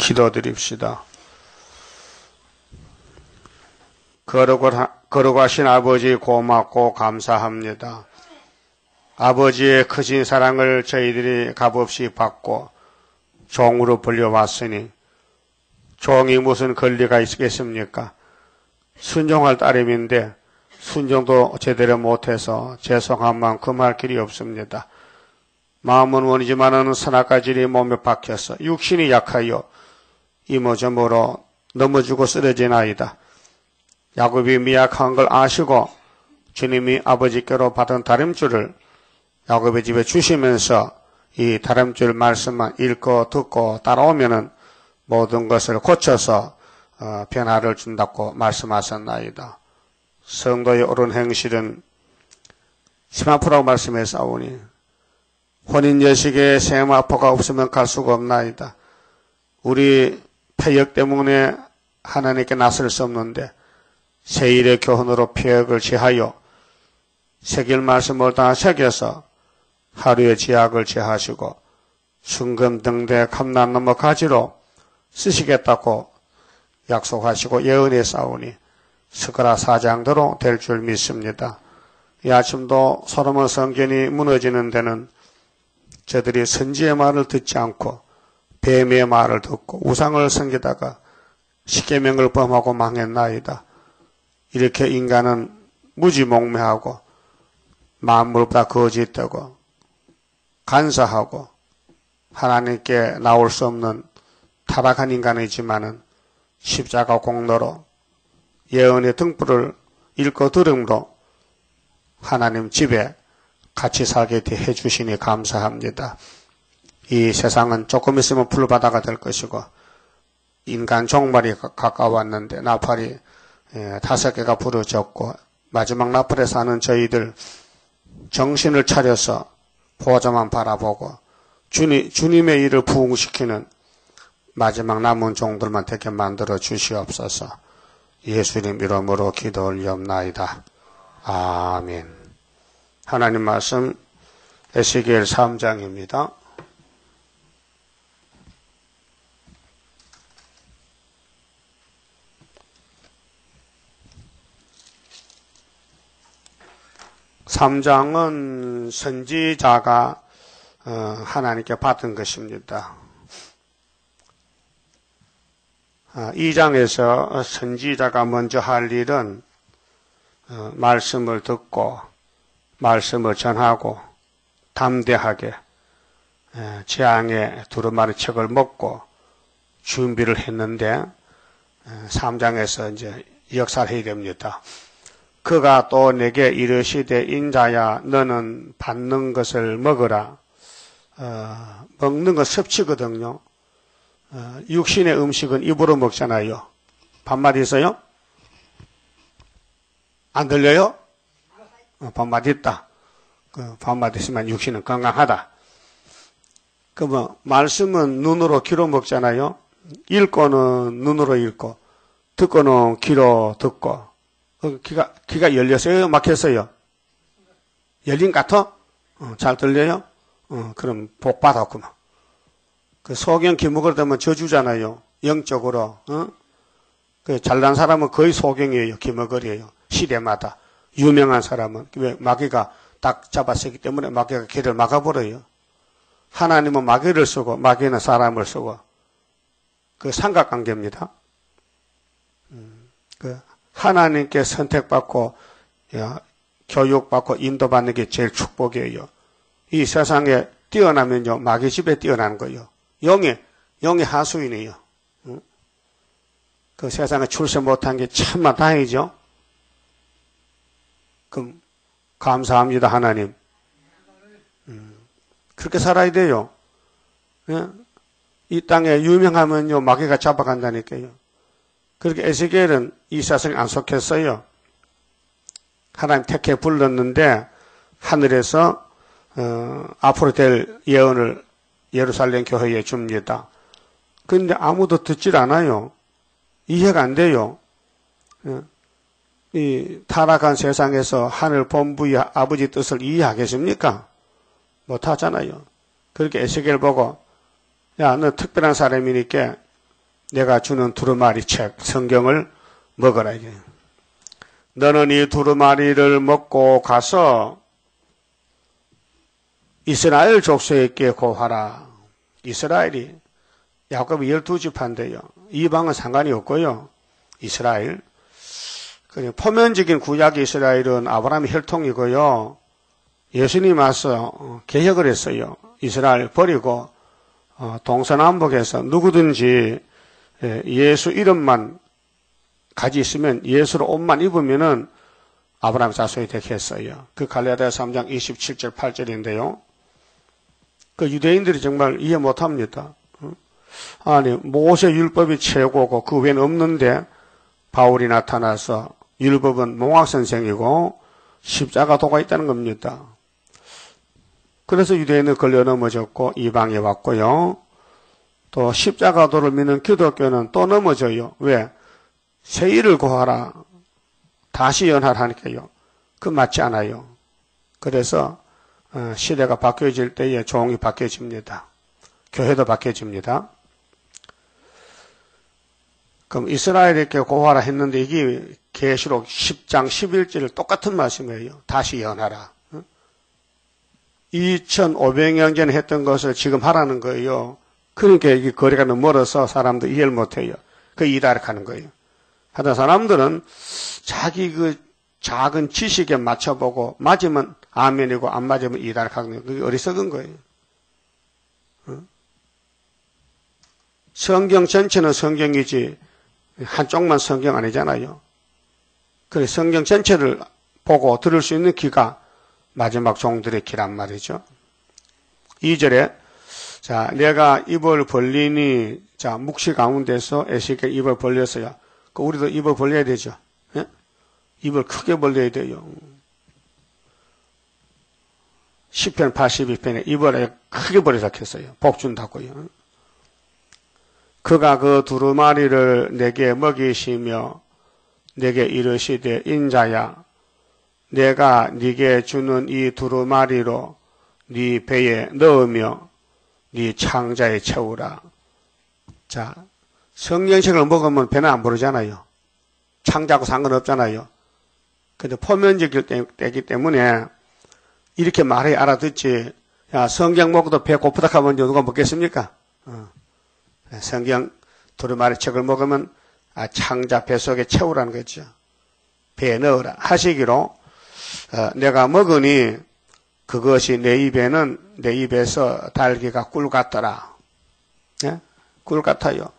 기도드립시다. 거룩하신 아버지 고맙고 감사합니다. 아버지의 크신 사랑을 저희들이 값없이 받고 종으로 불려왔으니 종이 무슨 권리가 있겠습니까? 순종할 따름인데 순종도 제대로 못해서 죄송한 만큼 할 길이 없습니다. 마음은 원이지만은 선악과질이 몸에 박혀서 육신이 약하여 이모저모로 넘어지고 쓰러지나이다. 야곱이 미약한 걸 아시고 주님이 아버지께로 받은 다림줄을 야곱의 집에 주시면서 이 다림줄 말씀만 읽고 듣고 따라오면은 모든 것을 고쳐서 변화를 준다고 말씀하셨나이다. 성도의 옳은 행실은 세마포라고 말씀했사오니 혼인 여식에 세마포가 없으면 갈 수가 없나이다. 우리 폐역 때문에 하나님께 나설 수 없는데 세일의 교훈으로 폐역을 제하여 새길 말씀을 다 새겨서 하루의 죄악을 제하시고 순금등대 감난나무 가지로 쓰시겠다고 약속하시고 예언했사오니 스가랴 4장대로 될 줄 믿습니다. 이 아침도 솔로몬 성전이 무너지는 데는 저들이 선지의 말을 듣지 않고 뱀의 말을 듣고 우상을 섬기다가 십계명을 범하고 망했나이다. 이렇게 인간은 무지몽매하고 만물보다 거짓되고 간사하고 하나님께 나올 수 없는 타락한 인간이지만은 십자가 공로로 예언의 등불을 읽고 들음으로 하나님 집에 같이 살게 해주시니 감사합니다. 이 세상은 조금 있으면 불바다가 될 것이고 인간 종말이 가까웠는데 나팔이 5개가 부러졌고 마지막 나팔에 사는 저희들 정신을 차려서 보호자만 바라보고 주님의 일을 부응시키는 마지막 남은 종들만 되게 만들어 주시옵소서. 예수님 이름으로 기도 올리옵나이다. 아멘. 하나님 말씀 에스겔 3장입니다. (3장은) 선지자가 하나님께 받은 것입니다. 2장에서 선지자가 먼저 할 일은 말씀을 듣고 말씀을 전하고 담대하게 재앙의 두루마리 책을 먹고 준비를 했는데 3장에서 이제 역사해야 됩니다. 그가 또 내게 이르시되 인자야 너는 받는 것을 먹으라. 먹는 건 섭취거든요. 육신의 음식은 입으로 먹잖아요. 반말이 있어요? 안 들려요? 반말 있다. 반말 있으면 육신은 건강하다. 그러면 말씀은 눈으로 귀로 먹잖아요. 읽고는 눈으로 읽고 듣고는 귀로 듣고 귀가 열렸어요? 막혔어요? 열린 것 같아? 잘 들려요? 그럼 복 받았구만. 그 소경 기목을 되면 저주잖아요. 영적으로. 그 잘난 사람은 거의 소경이에요. 기목을이에요. 시대마다. 유명한 사람은. 왜? 마귀가 딱 잡았기 때문에 마귀가 길을 막아버려요. 하나님은 마귀를 쓰고 마귀는 사람을 쓰고 그 삼각관계입니다. 그 하나님께 선택받고 교육받고 인도받는 게 제일 축복이에요. 이 세상에 뛰어나면요 마귀 집에 뛰어나는 거예요. 영의 하수인이에요. 그 세상에 출세 못한 게 참만 다행이죠. 그럼 감사합니다 하나님. 그렇게 살아야 돼요. 이 땅에 유명하면요 마귀가 잡아간다니까요. 그렇게 에스겔은 이 세상에 안 속했어요. 하나님 택해 불렀는데 하늘에서 앞으로 될 예언을 예루살렘 교회에 줍니다. 그런데 아무도 듣질 않아요. 이해가 안 돼요. 이 타락한 세상에서 하늘 본부의 아버지 뜻을 이해하겠습니까? 못하잖아요. 그렇게 에스겔 보고 야, 너 특별한 사람이니까 내가 주는 두루마리 책, 성경을 먹어라, 이게. 너는 이 두루마리를 먹고 가서 이스라엘 족속에게 고하라. 이스라엘이 야곱이 12지파인데요. 이방은 상관이 없고요. 이스라엘. 그리고 표면적인 구약 이스라엘은 아브라함의 혈통이고요. 예수님 와서 개혁을 했어요. 이스라엘 버리고 동서남북에서 누구든지 예수 이름만 가지 있으면 예수로 옷만 입으면은 아브라함 자손이 되게 했어요. 그 갈라디아 3장 27절 8절인데요. 그 유대인들이 정말 이해 못합니다. 아니 모세 율법이 최고고 그 외에는 없는데 바울이 나타나서 율법은 몽학선생이고 십자가도가 있다는 겁니다. 그래서 유대인은 걸려 넘어졌고 이방에 왔고요. 또 십자가도를 믿는 기독교는 또 넘어져요. 왜? 새 일을 구하라. 다시 연하라니까요. 그 맞지 않아요. 그래서 시대가 바뀌어질 때에 종이 바뀌어집니다. 교회도 바뀌어집니다. 그럼 이스라엘에게 고하라 했는데 이게 계시록 10장 11절 똑같은 말씀이에요. 다시 연하라. 2500년 전에 했던 것을 지금 하라는 거예요. 그러니까 이게 거리가 너무 멀어서 사람들 이해를 못해요. 그 이다락하는 거예요. 하여튼 사람들은 자기 그 작은 지식에 맞춰보고 맞으면 아멘이고 안 맞으면 이다락하는 거예요. 그게 어리석은 거예요. 성경 전체는 성경이지 한쪽만 성경 아니잖아요. 그래서 성경 전체를 보고 들을 수 있는 귀가 마지막 종들의 귀란 말이죠. 2절에 자 내가 입을 벌리니 자 묵시 가운데서 에스겔 입을 벌렸어요. 그 우리도 입을 벌려야 되죠. 예? 입을 크게 벌려야 돼요. 시편 82편에 입을 크게 벌려서 했어요. 복 준다고요. 그가 그 두루마리를 내게 먹이시며 내게 이르시되 인자야 내가 네게 주는 이 두루마리로 네 배에 넣으며 네 창자에 채우라. 자, 성경책을 먹으면 배는 안 부르잖아요. 창자하고 상관없잖아요. 근데 포면적이기 때문에 이렇게 말해 알아듣지. 야, 성경 먹어도 배 고프다 하면 누가 먹겠습니까? 성경 두루마리 책을 먹으면 창자 배 속에 채우라는 거죠. 배에 넣으라 하시기로 내가 먹으니 그것이 내 입에서 달기가 꿀 같더라. 예? 꿀 같아요.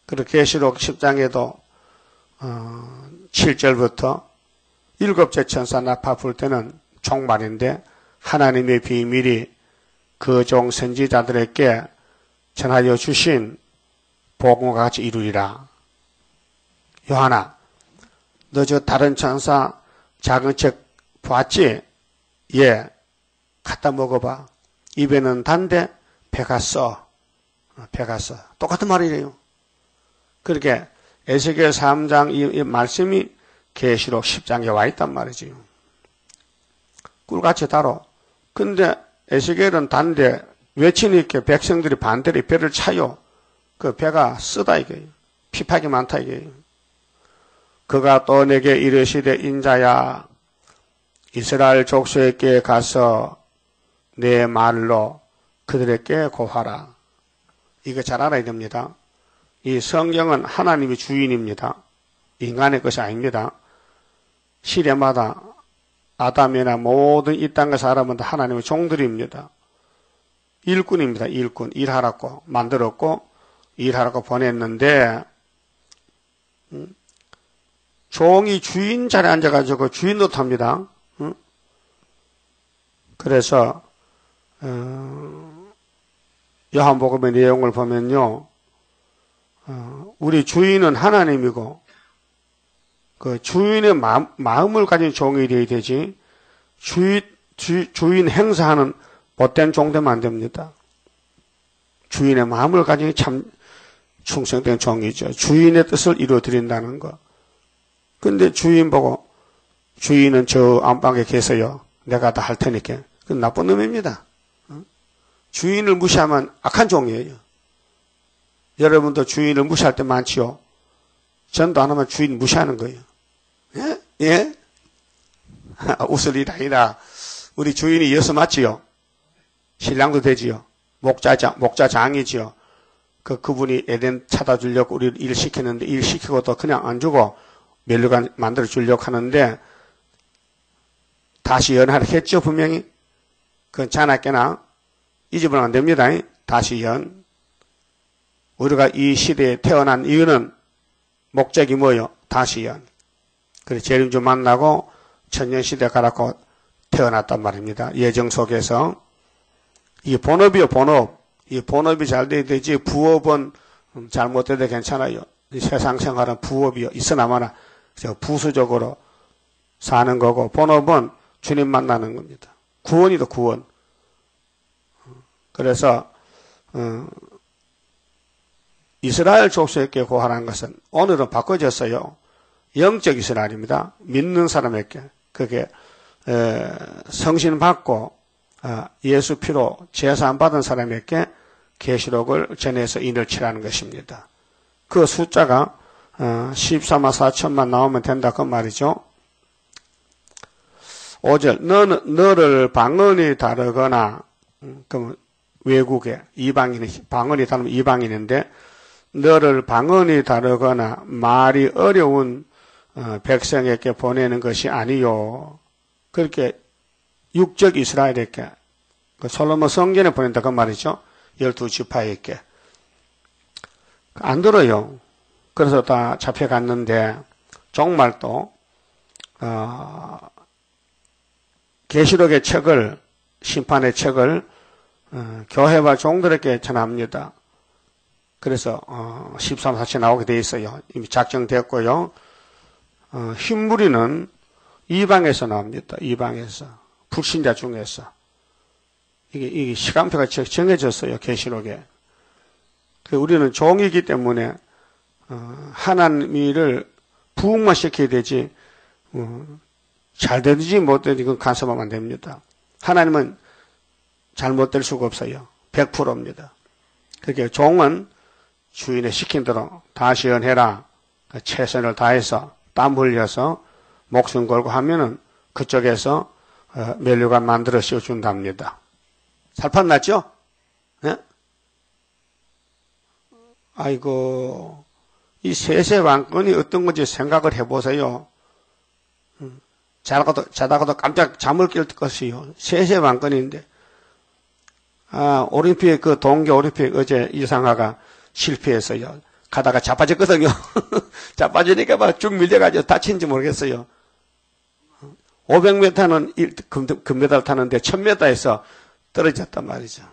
그리고 계시록 10장에도 7절부터 7째 천사 나파 불 때는 종말인데 하나님의 비밀이 그 종 선지자들에게 전하여 주신 복음과 같이 이루리라. 요한아, 너 저 다른 천사 작은 책 봤지? 예, 갖다 먹어봐. 입에는 단데 배가 써. 똑같은 말이래요. 그렇게 에스겔 3장 이 말씀이 계시록 10장에 와 있단 말이지요. 꿀같이 달어. 근데 에스겔은 단데 외치니까 백성들이 반대로 배를 차요. 그 배가 쓰다 이거예요. 피팍이 많다 이거예요. 그가 또 내게 이르시되 인자야 이스라엘 족속에게 가서 내 말로 그들에게 고하라. 이거 잘 알아야 됩니다. 이 성경은 하나님이 주인입니다. 인간의 것이 아닙니다. 시대마다 아담이나 모든 이 땅의 사람은 다 하나님의 종들입니다. 일꾼입니다. 일꾼. 일하라고 만들었고 일하라고 보냈는데 종이 주인 자리에 앉아가지고 주인 노릇합니다. 그래서 요한복음의 내용을 보면요, 우리 주인은 하나님이고 그 주인의 마음을 가진 종이 되어야 되지 주인 행사하는 못된 종 되면 안 됩니다. 주인의 마음을 가진 참 충성된 종이죠. 주인의 뜻을 이루어드린다는 거. 근데 주인 보고 주인은 저 안방에 계세요. 내가 다 할 테니까. 그건 나쁜 놈입니다. 주인을 무시하면 악한 종이에요. 여러분도 주인을 무시할 때 많지요. 전도 안 하면 주인 무시하는 거예요. 예? 예? 웃을 일 아니라 우리 주인이 예수 맞지요? 신랑도 되지요? 목자장이지요? 그분이 에덴 찾아 주려고 우리를 일 시켰는데 일 시키고도 그냥 안 주고 멸류관 만들어 주려고 하는데 다시 연하라 했죠, 분명히. 그건 자나깨나 잊어버리면 안 됩니다. 다시 연. 우리가 이 시대에 태어난 이유는 목적이 뭐요? 다시 연. 그래서 재림주 만나고 천년시대 가라고 태어났단 말입니다. 예정 속에서. 이 본업이요, 본업. 이 본업이 잘 돼야 되지, 부업은 잘못돼도 괜찮아요. 이 세상 생활은 부업이요. 있어나마나 부수적으로 사는 거고, 본업은 주님 만나는 겁니다. 구원이다, 구원. 그래서, 이스라엘 족속에게 고하라는 것은 오늘은 바꿔졌어요. 영적 이스라엘입니다. 믿는 사람에게. 그게, 성신 받고, 예수 피로 제사 받은 사람에게 계시록을 전해서 인을 치라는 것입니다. 그 숫자가 14만 4천만 나오면 된다 그 말이죠. 5절 너를 방언이 다르거나 그럼 외국에 이방인이 방언이 다르면 이방인인데 너를 방언이 다르거나 말이 어려운 백성에게 보내는 것이 아니요. 그렇게 육적 이스라엘에게 솔로몬 성전에 보낸다 그 말이죠. 12지파에게 안 들어요. 그래서 다 잡혀갔는데 정말 또 계시록의 책을 심판의 책을 교회와 종들에게 전합니다. 그래서 13, 14 나오게 돼 있어요. 이미 작정됐고요. 흰무리는 이방에서 나옵니다. 이방에서 불신자 중에서 이게 시간표가 정해졌어요. 계시록에. 우리는 종이기 때문에 하나님을 부흥만 시켜야 되지 잘 되든지 못 되든지 그건 간섭하면 안 됩니다. 하나님은 잘못될 수가 없어요. 100%입니다. 그렇게 종은 주인의 시킨 대로 다 시연해라. 최선을 다해서 땀 흘려서 목숨 걸고 하면은 그쪽에서 멸류관 만들어 씌워준답니다. 살판 났죠? 네? 아이고, 이 세세 왕권이 어떤 건지 생각을 해보세요. 자다가도 깜짝 잠을 깰 것이요. 세세 왕권인데. 올림픽, 동계 올림픽 어제 이상화가 실패했어요. 가다가 자빠졌거든요. 자빠지니까 막 쭉 밀려가지고 다친지 모르겠어요. 500m는 금메달 타는데 1000m에서 떨어졌단 말이죠.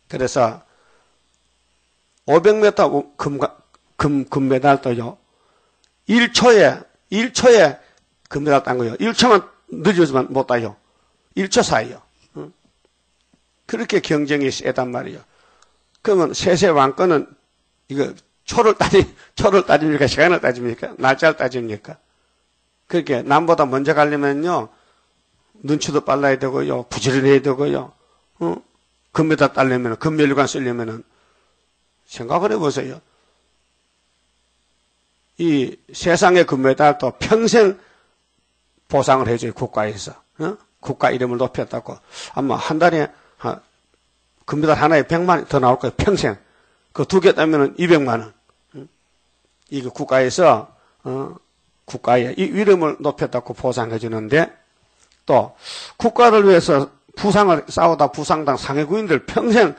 그래서 500m 금메달도요. 1초에 금메달 딴 거예요. 1초만 늦어지면 못 따요. 1초 사이요. 그렇게 경쟁이 세단 말이에요. 그러면 세세 왕권은 이거 초를 따집니까? 시간을 따집니까? 날짜를 따집니까? 그렇게 남보다 먼저 가려면요. 눈치도 빨라야 되고요. 부지런해야 되고요. 금메달 따려면, 금멸류관 쓰려면은 생각을 해보세요. 이 세상의 금메달도 평생 보상을 해줘요. 국가에서. 국가 이름을 높였다고. 아마 한 달에 금메달 하나에 100만 원 더 나올 거예요. 평생. 그 2개 따면은 200만 원. 이거 국가에서 국가의 이 이름을 높였다고 보상해 주는데 또 국가를 위해서 싸우다 부상당 상해구인들 평생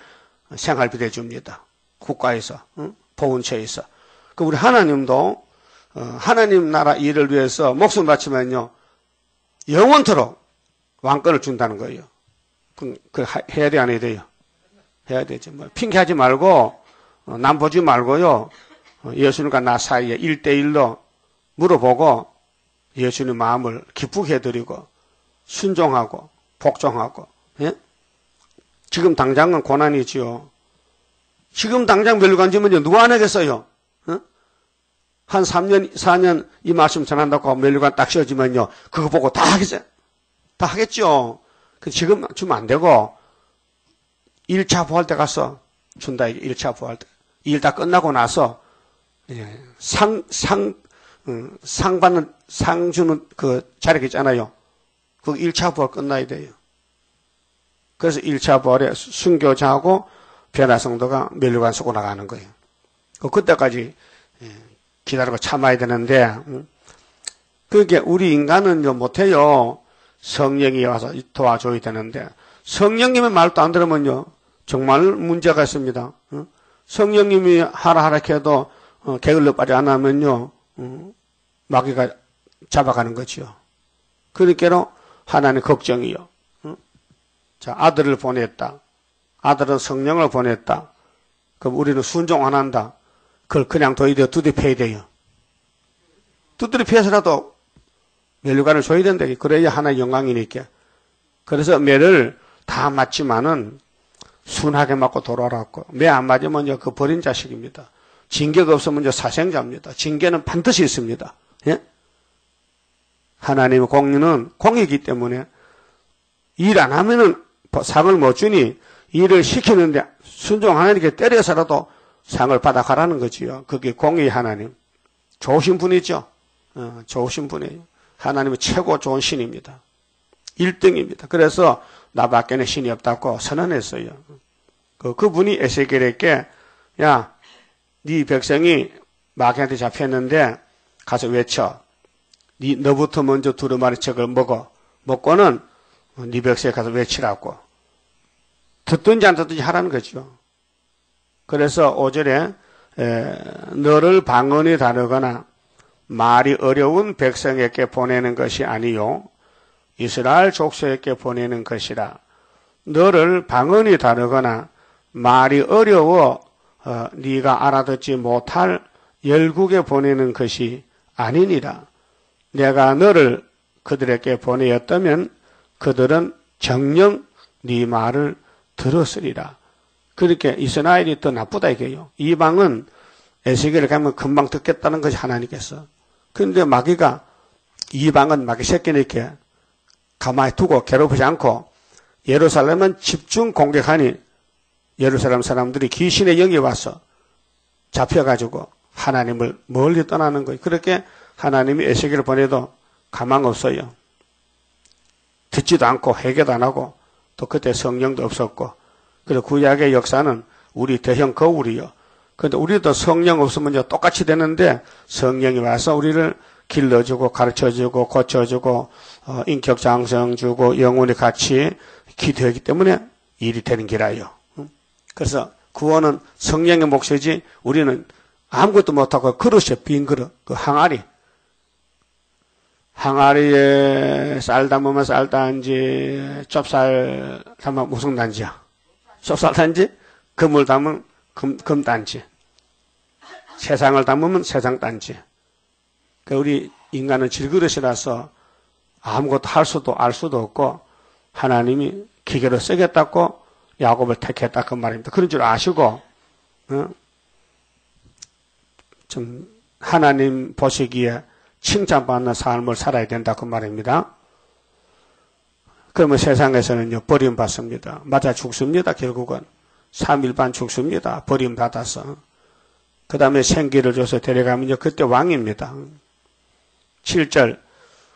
생활비 대줍니다. 국가에서 보훈처에서. 그 우리 하나님도 하나님 나라 일을 위해서 목숨 바치면요 영원토록 왕권을 준다는 거예요. 그 해야 돼 안 해야 돼요? 해야 되죠. 뭐 핑계하지 말고 남 보지 말고요. 예수님과 나 사이에 1대1로 물어보고 예수님 마음을 기쁘게 해드리고 순종하고 복종하고. 예? 지금 당장은 고난이지요. 지금 당장 멸류관 지면요 누가 안 하겠어요? 한 3년 4년 이 말씀 전한다고 멸류관 딱 씌워지면요 그거 보고 다 하겠어요. 다 하겠죠. 지금 주면 안 되고 1차 부활 때 가서 준다. 이게 1차 부활 때. 이 일 다 끝나고 나서 상 받는, 상 주는 그 자리가 있잖아요. 그 1차 부활 끝나야 돼요. 그래서 1차 부활에 순교자하고 변화 성도가 멸류관 쏘고 나가는 거예요. 그때까지 기다리고 참아야 되는데, 그게 우리 인간은요, 못해요. 성령이 와서 도와줘야 되는데, 성령님의 말도 안 들으면요, 정말 문제가 있습니다. 성령님이 하라 해도 게을러 빠지 안 하면요, 마귀가 잡아가는 거지요. 그러니까 하나님 걱정이요. 자, 아들을 보냈다. 아들은 성령을 보냈다. 그럼 우리는 순종 안 한다. 그걸 그냥 둬야 돼요? 두드려 패야 돼요? 두드려 패서라도 멸류관을 줘야 된다. 그래야 하나의 영광이니까. 그래서 매를 다 맞지만은 순하게 맞고 돌아왔고, 매 안 맞으면요, 그 버린 자식입니다. 징계가 없으면요, 사생자입니다. 징계는 반드시 있습니다. 예? 하나님의 공의는 공의이기 때문에 일 안 하면은 상을 못 주니 일을 시키는데 순종하나님께 때려서라도 상을 받아가라는 거지요. 그게 공의 하나님. 좋으신 분이죠. 좋으신 분이에요. 하나님은 최고 좋은 신입니다. 1등입니다. 그래서 나밖에는 신이 없다고 선언했어요. 그분이 에스겔에게 야, 네 백성이 마귀한테 잡혔는데 가서 외쳐. 너부터 먼저 두루마리 책을 먹고는 네 백성에 가서 외치라고. 듣든지 안 듣든지 하라는 거죠. 그래서 5절에 너를 방언이 다르거나 말이 어려운 백성에게 보내는 것이 아니요 이스라엘 족속에게 보내는 것이라. 너를 방언이 다르거나 말이 어려워 네가 알아듣지 못할 열국에 보내는 것이 아니니라. 내가 너를 그들에게 보내었다면 그들은 정녕 네 말을 들었으리라. 그렇게 이스라엘이 더 나쁘다 이게요. 이방은 에스겔을 가면 금방 듣겠다는 것이 하나님께서. 그런데 마귀가 이방은 마귀 새끼니까 가만히 두고 괴롭히지 않고 예루살렘은 집중 공격하니 예루살렘 사람들이 귀신의 영이 와서 잡혀가지고 하나님을 멀리 떠나는 거예요. 그렇게 하나님이 에스겔을 보내도 가망 없어요. 듣지도 않고 회개도 안 하고 또 그때 성령도 없었고 그래서 구약의 역사는 우리 대형 거울이요. 그런데 우리도 성령 없으면 똑같이 되는데 성령이 와서 우리를 길러주고 가르쳐주고 고쳐주고 인격 장성 주고 영혼이 같이 기도하기 때문에 일이 되는 기라요. 그래서 구원은 성령의 몫이지 우리는 아무것도 못하고 그릇이요. 빈 그릇. 그 항아리에 쌀 담으면 쌀 단지, 좁쌀 담으면 무슨 단지야? 좁쌀 단지, 금을 담으면 금 단지, 세상을 담으면 세상 단지. 그러니까 우리 인간은 질그릇이라서 아무것도 할 수도 알 수도 없고 하나님이 기계로 쓰겠다고 야곱을 택했다 그 말입니다. 그런 줄 아시고 좀 하나님 보시기에 칭찬받는 삶을 살아야 된다 그 말입니다. 그러면 세상에서는요 버림받습니다. 맞아 죽습니다. 결국은 3일 반 죽습니다. 버림받아서. 그 다음에 생기를 줘서 데려가면요 그때 왕입니다. 7절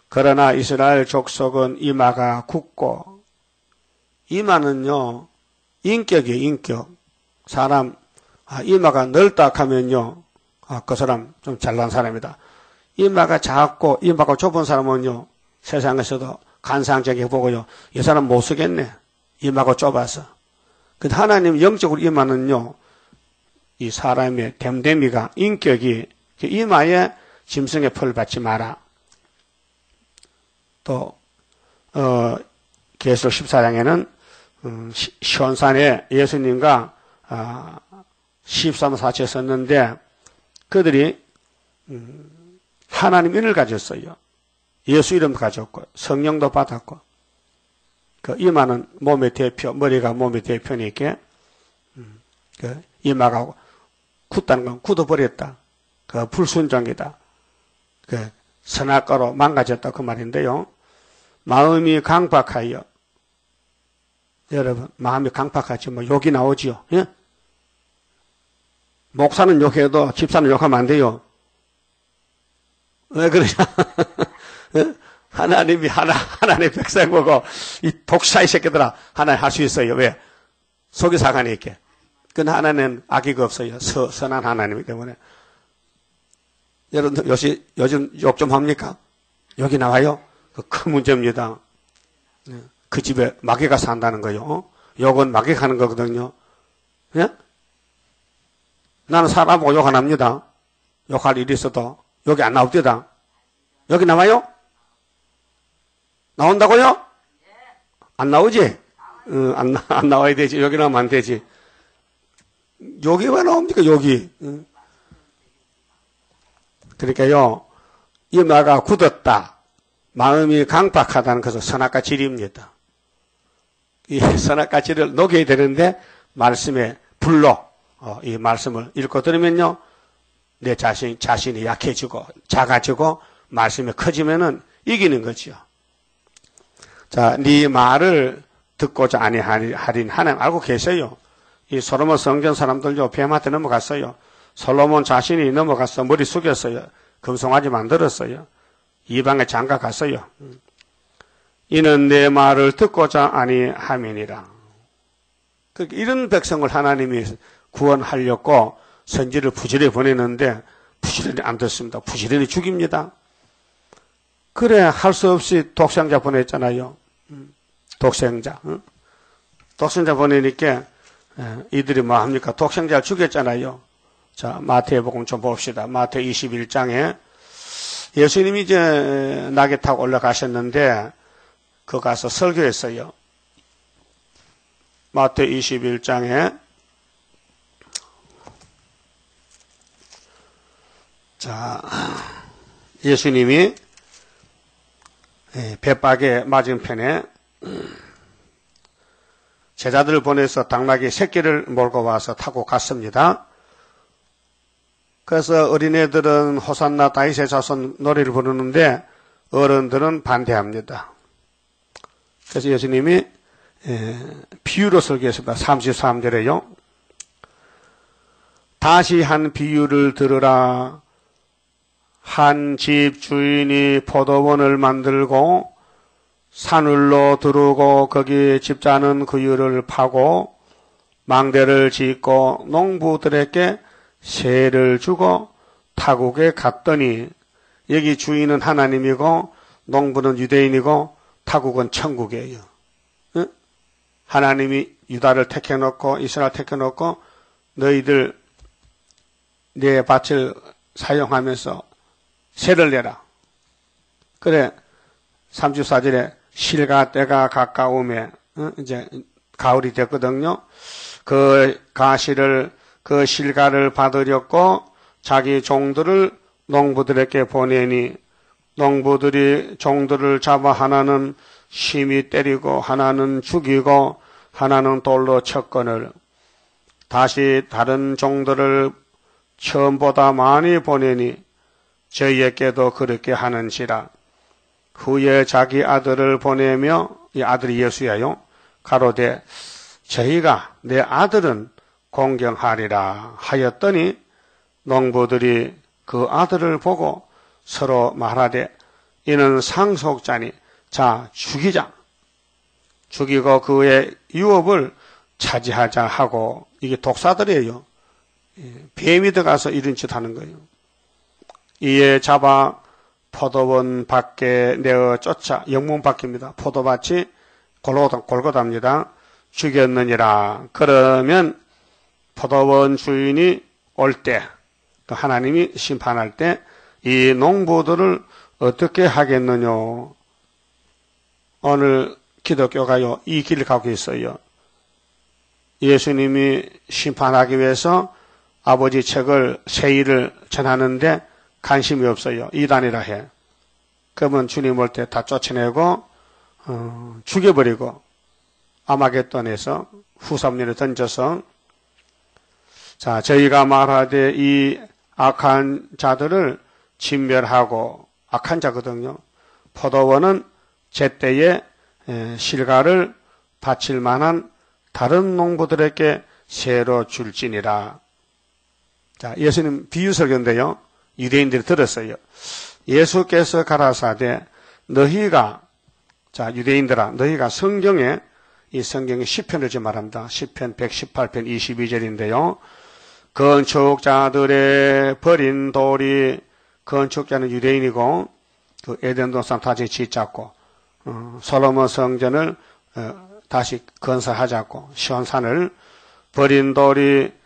그러나 이스라엘 족속은 이마가 굳고 이마는요 인격이에요. 인격. 사람 이마가 넓다 하면요 그 사람 좀 잘난 사람이다. 이마가 작고 이마가 좁은 사람은요 세상에서도 간상적이게 보고요 이 사람 못 쓰겠네. 이마가 좁아서. 근데 하나님 영적으로 이마는요 이 사람의 됨됨이가 인격이 이마에 짐승의 펄 받지 마라. 또 계시록 14장에는 시온산에 예수님과 13사체 썼는데 그들이 하나님 이름을 가졌어요. 예수 이름 가졌고 성령도 받았고 그 이마는 몸의 대표, 머리가 몸의 대표니까 그 이마가 굳다는 건 굳어버렸다. 그 불순종이다. 그 선악과로 망가졌다 그 말인데요. 마음이 강박하여 여러분 마음이 강박하지 뭐 욕이 나오지요. 예? 목사는 욕해도 집사는 욕하면 안 돼요. 왜 그러냐? 하나님이 하나님의 백성 보고 이 독사의 새끼들아 하나님 할 수 있어요. 왜? 속이 사간이 있게. 그건 하나님은 악의가 없어요. 선한 하나님이기 때문에. 여러분 요즘 욕 좀 합니까? 여기 나와요? 큰 문제입니다. 그 집에 마귀가 산다는 거예요. 욕은 마귀가 하는 거거든요. 예? 나는 사람 보고 욕 안 합니다. 욕할 일이 있어도 여기 안 나옵니다. 여기 나와요? 나온다고요? 안 나오지? 안 나와야 되지. 여기 나오면 안 되지. 여기 왜 나옵니까? 여기. 그러니까요, 이마가 굳었다. 마음이 강박하다는 것은 선악과 질입니다. 이 선악과 질을 녹여야 되는데, 말씀에 불로, 이 말씀을 읽고 들으면요, 내 자신이 약해지고, 작아지고, 말씀이 커지면은 이기는 거죠. 자, 네 말을 듣고자 아니하린 하나님 알고 계세요. 이 솔로몬 성전 사람들요, 뱀한테 넘어갔어요. 솔로몬 자신이 넘어가서 머리 숙였어요. 금송아지 만들었어요. 이방에 장가 갔어요. 이는 내 말을 듣고자 아니함이니라. 이런 백성을 하나님이 구원하려고 선지를 부지런히 보내는데 부지런히 안 듣습니다. 부지런히 죽입니다. 그래 할 수 없이 독생자 보냈잖아요. 독생자. 독생자 보내니까 이들이 뭐 합니까? 독생자를 죽였잖아요. 자, 마태복음 좀 봅시다. 마태 21장에 예수님이 이제 낙에 타고 올라가셨는데 그 가서 설교했어요. 마태 21장에 자, 예수님이 벳박의 맞은편에 제자들을 보내서 당나귀 새끼를 몰고 와서 타고 갔습니다. 그래서 어린애들은 호산나 다윗의 자손 노래를 부르는데 어른들은 반대합니다. 그래서 예수님이 비유로 설교했습니다. 33절에요. 다시 한 비유를 들으라. 한 집 주인이 포도원을 만들고 산울로 두르고 거기 집자는 그유를 파고 망대를 짓고 농부들에게 세를 주고 타국에 갔더니 여기 주인은 하나님이고 농부는 유대인이고 타국은 천국이에요. 응? 하나님이 유다를 택해놓고 이스라엘 택해놓고 너희들 내 밭을 사용하면서 세를 내라. 그래 34절에 실가 때가 가까움에 이제 가을이 됐거든요. 그 가시를 그 실가를 받으려고 자기 종들을 농부들에게 보내니 농부들이 종들을 잡아 하나는 심히 때리고 하나는 죽이고 하나는 돌로 쳤거늘 다시 다른 종들을 처음보다 많이 보내니 저희에게도 그렇게 하는지라. 후에 자기 아들을 보내며 이 아들이 예수야요. 가로되 저희가 내 아들은 공경하리라 하였더니 농부들이 그 아들을 보고 서로 말하되 이는 상속자니 자 죽이자. 죽이고 그의 유업을 차지하자 하고 이게 독사들이에요. 뱀이 들어가서 이런 짓 하는 거예요. 이에 잡아 포도원 밖에 내어 쫓아 영문 밖입니다. 포도밭이 골고답니다. 죽였느니라. 그러면 포도원 주인이 올 때, 하나님이 심판할 때 이 농부들을 어떻게 하겠느냐. 오늘 기독교가요 이 길을 가고 있어요. 예수님이 심판하기 위해서 아버지 책을 세일을 전하는데 관심이 없어요. 이단이라 해. 그러면 주님 올 때 다 쫓아내고 죽여버리고 아마겟돈에서 후삼년에 던져서 자 저희가 말하되 이 악한 자들을 진멸하고 악한 자거든요. 포도원은 제때에 실가를 바칠 만한 다른 농부들에게 새로 줄지니라. 자, 예수님 비유 설교인데요. 유대인들이 들었어요. 예수께서 가라사대 너희가 자, 유대인들아 너희가 성경에 이 성경의 시편을 좀 말합니다. 시편 118편 22절인데요. 건축자들의 버린 돌이 건축자는 유대인이고 그 에덴 동산 다시 짓잡고 솔로몬 성전을 다시 건설하자고 시온산을 버린 돌이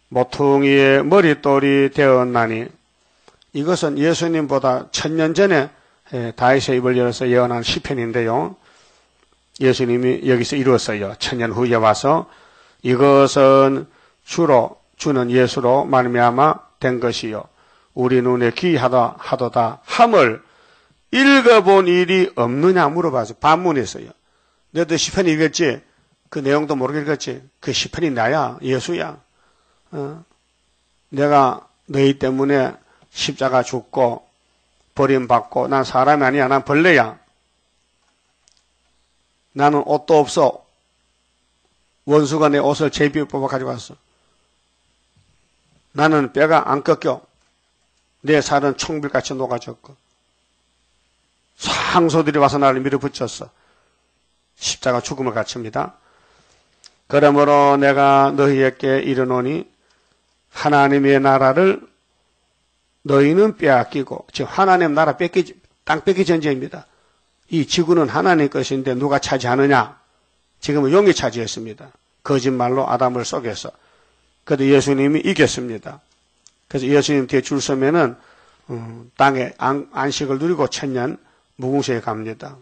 모퉁이의 머릿돌이 되었나니 이것은 예수님보다 1000년 전에 다윗의 입을 열어서 예언한 시편인데요. 예수님이 여기서 이루었어요. 1000년 후에 와서 이것은 주는 예수로 말미암아 된 것이요 우리 눈에 귀하다 하도다 함을 읽어본 일이 없느냐 물어봐서 반문했어요. 너도 시편 읽었지? 그 내용도 모르게 읽었지? 그 시편이 나야 예수야. 내가 너희 때문에 십자가 죽고 버림받고 난 사람이 아니야. 난 벌레야. 나는 옷도 없어. 원수가 내 옷을 제비 뽑아 가져갔어. 나는 뼈가 안 꺾여. 내 살은 총빌같이 녹아졌고 상소들이 와서 나를 밀어붙였어. 십자가 죽음을 갖춥니다. 그러므로 내가 너희에게 이르노니 하나님의 나라를 너희는 빼앗기고 지금 하나님 나라 땅 뺏기 전쟁입니다. 이 지구는 하나님 것인데 누가 차지하느냐? 지금은 용이 차지했습니다. 거짓말로 아담을 속여서. 그래도 예수님이 이겼습니다. 그래서 예수님 뒤에 줄 서면은 땅에 안식을 누리고 1000년 무궁시에 갑니다.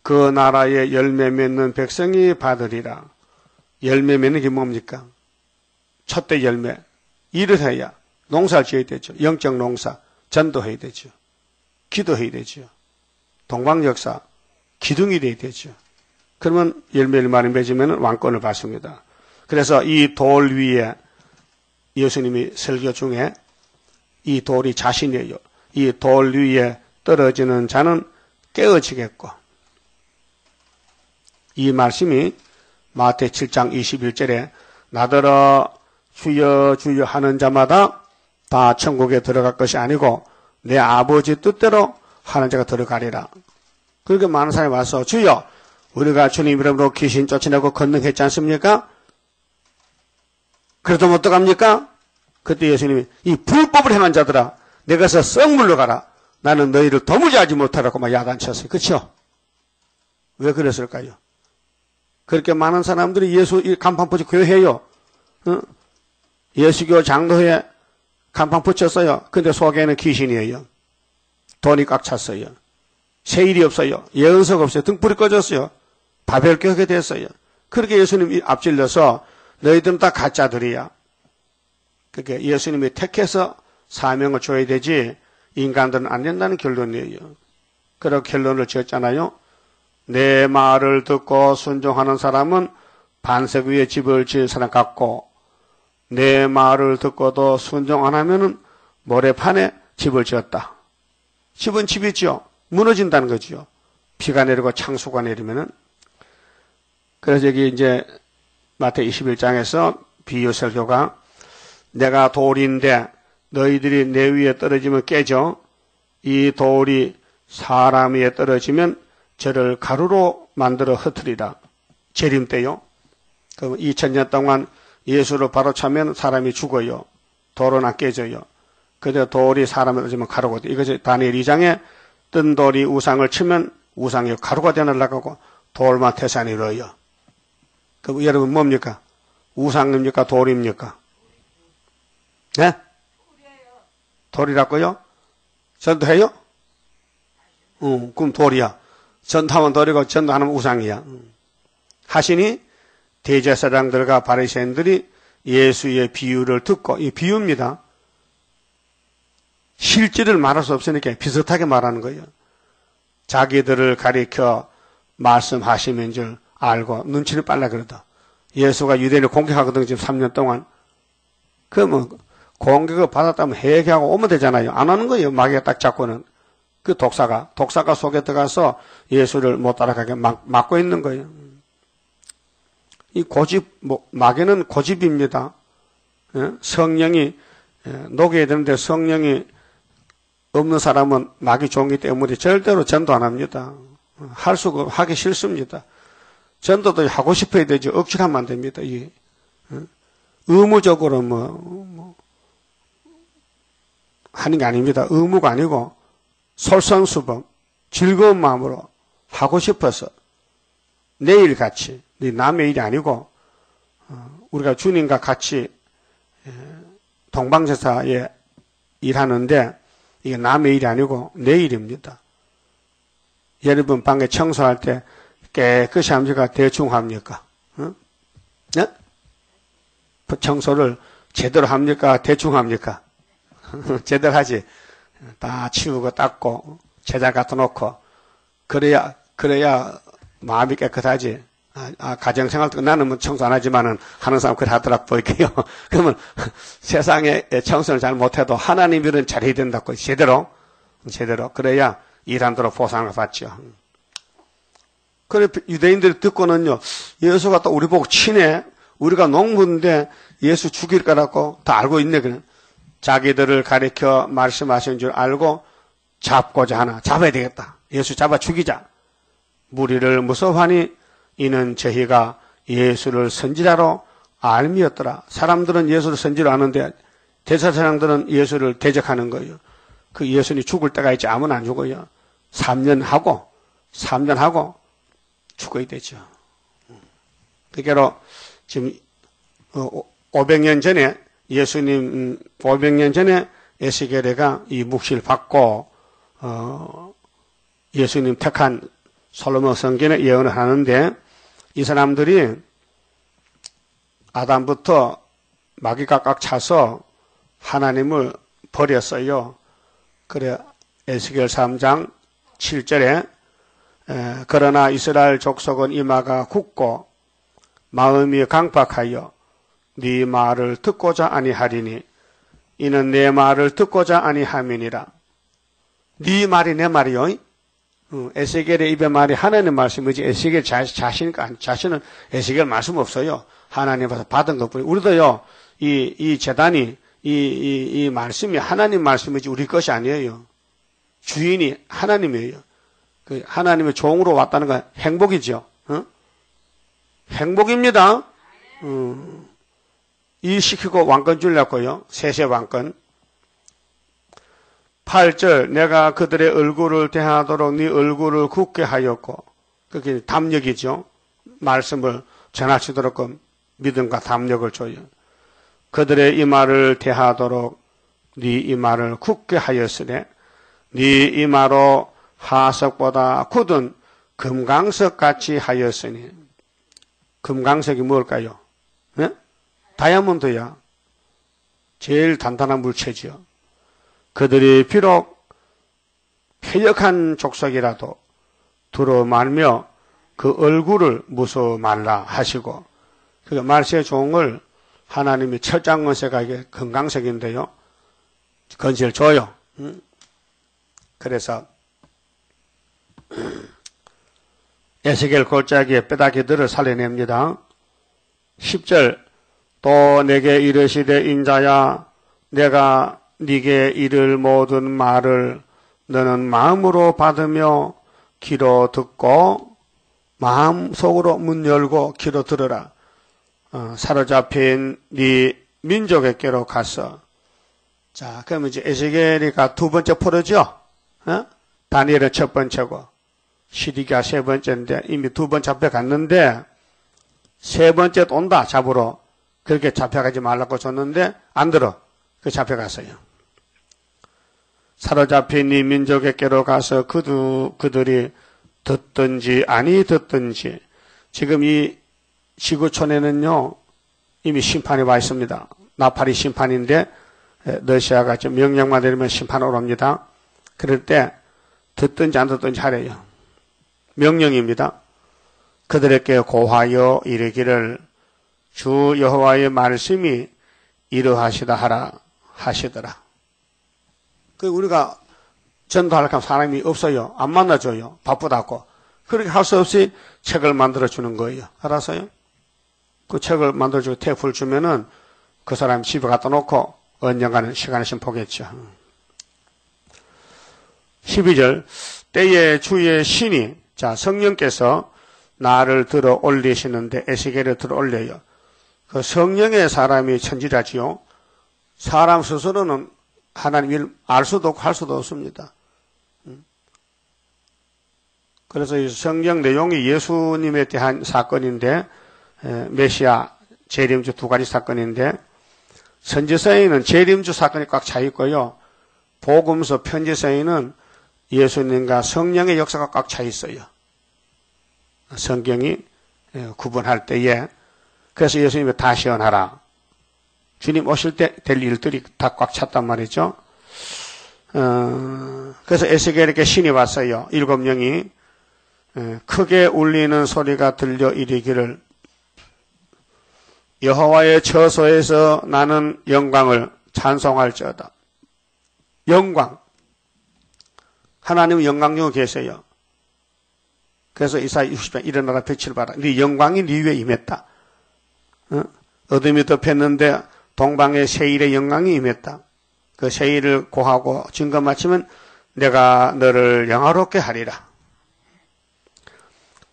그 나라에 열매 맺는 백성이 받으리라. 열매 맺는 게 뭡니까? 첫대 열매. 일을 해야 농사를 지어야 되죠. 영적 농사. 전도해야 되죠. 기도해야 되죠. 동방역사. 기둥이 돼야 되죠. 그러면 열매를 많이 맺으면 왕권을 받습니다. 그래서 이 돌 위에 예수님이 설교 중에 이 돌이 자신이에요. 이 돌 위에 떨어지는 자는 깨어지겠고 이 말씀이 마태 7장 21절에 나더러 주여 주여 하는 자마다 다 천국에 들어갈 것이 아니고 내 아버지 뜻대로 하는 자가 들어가리라. 그렇게 많은 사람이 와서 주여 우리가 주님 이름으로 귀신 쫓아내고 건능했지 않습니까? 그래도 어떡합니까? 그때 예수님이 이 불법을 행한 자들아 내가서 썩 물러가라. 나는 너희를 도무지 알지 못하라고 막 야단쳤어요. 그렇죠? 왜 그랬을까요? 그렇게 많은 사람들이 예수 간판 붙여 교회해요. 예수교 장로회 간판 붙였어요. 근데 속에는 귀신이에요. 돈이 꽉 찼어요. 세일이 없어요. 예언석 없어요. 등불이 꺼졌어요. 바벨교회가 됐어요. 그렇게 예수님이 앞질러서 너희들은 다 가짜들이야. 그러니까 예수님이 택해서 사명을 줘야 되지 인간들은 안 된다는 결론이에요. 그런 결론을 지었잖아요. 내 말을 듣고 순종하는 사람은 반석 위에 집을 지은 사람 같고 내 말을 듣고도 순종 안 하면은 모래판에 집을 지었다. 집은 집이죠. 무너진다는 거죠. 비가 내리고 창수가 내리면은. 그래서 여기 이제 마태 21장에서 비유 설교가 내가 돌인데 너희들이 내 위에 떨어지면 깨져. 이 돌이 사람 위에 떨어지면 저를 가루로 만들어 흩으리라. 재림 때요. 그럼 2000년 동안 예수를 바로 차면 사람이 죽어요. 돌은 안 깨져요. 그런데 돌이 사람을 떨어지면 가루가 돼. 이것이 다니엘 2장에 뜬 돌이 우상을 치면 우상이 가루가 되어 날아가고 돌만 태산이 이루어요. 그럼 여러분 뭡니까? 우상입니까? 돌입니까? 네? 돌이라고요? 전도해요? 그럼 돌이야. 전도하면 돌이고 전도하면 우상이야. 하시니 대제사장들과 바리새인들이 예수의 비유를 듣고 이 비유입니다. 실제를 말할 수 없으니까 비슷하게 말하는 거예요. 자기들을 가리켜 말씀하시는 줄 알고 눈치를 빨라 그러다. 예수가 유대인을 공격하거든 지금 3년 동안. 그러면 공격을 받았다면 회개하고 오면 되잖아요. 안 하는 거예요. 마귀가 딱 잡고는. 그 독사가 속에 들어가서 예수를 못 따라가게 막고 있는 거예요. 이 고집, 마귀는 고집입니다. 성령이 녹여야 되는데 성령이 없는 사람은 마귀 종이기 때문에 절대로 전도 안 합니다. 할 수가 하기 싫습니다. 전도도 하고 싶어야 되지 억지로 하면 안 됩니다. 의무적으로 하는 게 아닙니다. 의무가 아니고 솔선수범 즐거운 마음으로 하고 싶어서 내일같이 남의 일이 아니고 우리가 주님과 같이 동방제사에 일하는데 이게 남의 일이 아니고 내 일입니다. 여러분 방에 청소할 때 깨끗이 합니까? 대충 합니까? 네? 청소를 제대로 합니까? 대충 합니까? 제대로 하지. 다 치우고 닦고 제자 갖다 놓고 그래야 마음이 깨끗하지. 가정생활도 나는 뭐 청소 안 하지만은 하는 사람 그래 하더라고 보일게요. 그러면 세상에 청소를 잘 못해도 하나님 일은 잘해야 된다고 제대로 그래야 일한 대로 보상을 받죠. 그래 유대인들이 듣고는요 예수가 또 우리 보고 치네. 우리가 농부인데 예수 죽일 거라고 다 알고 있네. 그냥 자기들을 가리켜 말씀하신 줄 알고 잡고자 하나 잡아야 되겠다. 예수 잡아 죽이자. 무리를 무서워하니 이는 저희가 예수를 선지자로 알미였더라. 사람들은 예수를 선지로 아는데 대사사장들은 예수를 대적하는 거예요. 그 예수님이 죽을 때가 있지 아무나 안 죽어요. 3년 하고 죽어야 되죠. 그러니까 지금 500년 전에 예수님 500년 전에 에스겔에가 이 묵시를 받고 예수님 택한 솔로몬 성전에 예언을 하는데 이 사람들이 아담부터 마귀가 꽉 차서 하나님을 버렸어요. 그래 에스겔 3장 7절에 그러나 이스라엘 족속은 이마가 굳고 마음이 강박하여 네 말을 듣고자 아니하리니 이는 내 말을 듣고자 아니함이니라. 네 말이 내 말이요. 에스겔의 입의 말이 하나님 말씀이지 에스겔 자신은 에스겔 말씀 없어요. 하나님께서 받은 것뿐이. 우리도요 이 재단이 이 말씀이 하나님 말씀이지 우리 것이 아니에요. 주인이 하나님이에요. 그 하나님의 종으로 왔다는 건 행복이죠. 행복입니다. 일 시키고 왕권 주려고요. 세세 왕권. 8절 내가 그들의 얼굴을 대하도록 네 얼굴을 굳게 하였고 그게 담력이죠. 말씀을 전하시도록 믿음과 담력을 줘요. 그들의 이마를 대하도록 네 이마를 굳게 하였으되 네 이마로 하석보다 굳은 금강석같이 하였으니 금강석이 뭘까요? 네? 다이아몬드야. 제일 단단한 물체지요. 그들이 비록 패역한 족속이라도 두루 말며 그 얼굴을 무서워 말라 하시고 그 말세의 종을 하나님이 철장건세가 이게 금강석인데요. 건세를 줘요. 그래서 에스겔 골짜기에 뼈다귀들을 살려냅니다. 10절 또 내게 이르시되 인자야 내가 네게 이를 모든 말을 너는 마음으로 받으며 귀로 듣고 마음속으로 문 열고 귀로 들으라. 사로잡힌 네 민족에게로 가서 자 그러면 이제 에스겔이가 두 번째 포로죠. 다니엘은 첫 번째고 시디기가 세 번째인데 이미 두 번 잡혀갔는데 세 번째 또 온다 잡으러. 그렇게 잡혀가지 말라고 줬는데 안 들어. 그 잡혀갔어요. 사로잡힌 네 민족에게로 가서 그들이 듣든지 아니 듣든지 지금 이 지구촌에는요 이미 심판이 와 있습니다. 나팔이 심판인데 러시아가 좀 명령만 내리면 심판으로 옵니다. 그럴 때 듣든지 안 듣든지 하래요. 명령입니다. 그들에게 고하여 이르기를 주 여호와의 말씀이 이러하시다 하라 하시더라. 그 우리가 전도할 사람이 없어요. 안 만나줘요. 바쁘다고. 그렇게 할 수 없이 책을 만들어 주는 거예요. 알았어요? 그 책을 만들어 주고 테이프를 주면은 그 사람 집에 갖다 놓고 언젠가는 시간을 좀 보겠죠. 12절 때에 주의 신이 자 성령께서 나를 들어 올리시는데 에스겔을 들어 올려요. 그 성령의 사람이 천지라지요. 사람 스스로는 하나님을 알 수도 없고 할 수도 없습니다. 그래서 이 성경 내용이 예수님에 대한 사건인데 메시아 재림주 두 가지 사건인데 선지서에는 재림주 사건이 꽉 차 있고요. 복음서 편지서에는 예수님과 성령의 역사가 꽉 차 있어요. 성경이 구분할 때에 그래서 예수님이 다시 연하라. 주님 오실 때 될 일들이 다 꽉 찼단 말이죠. 그래서 에스겔에게 신이 왔어요. 7명이 크게 울리는 소리가 들려 이르기를 여호와의 처소에서 나는 영광을 찬송할지어다. 영광. 하나님은 영광 중에 계세요. 그래서 이사야 60장 일어나라 빛을 봐라. 네 영광이 네 위에 임했다. 어둠이 덮였는데 동방의 세일의 영광이 임했다. 그 세일을 고하고 증거 마치면 내가 너를 영화롭게 하리라.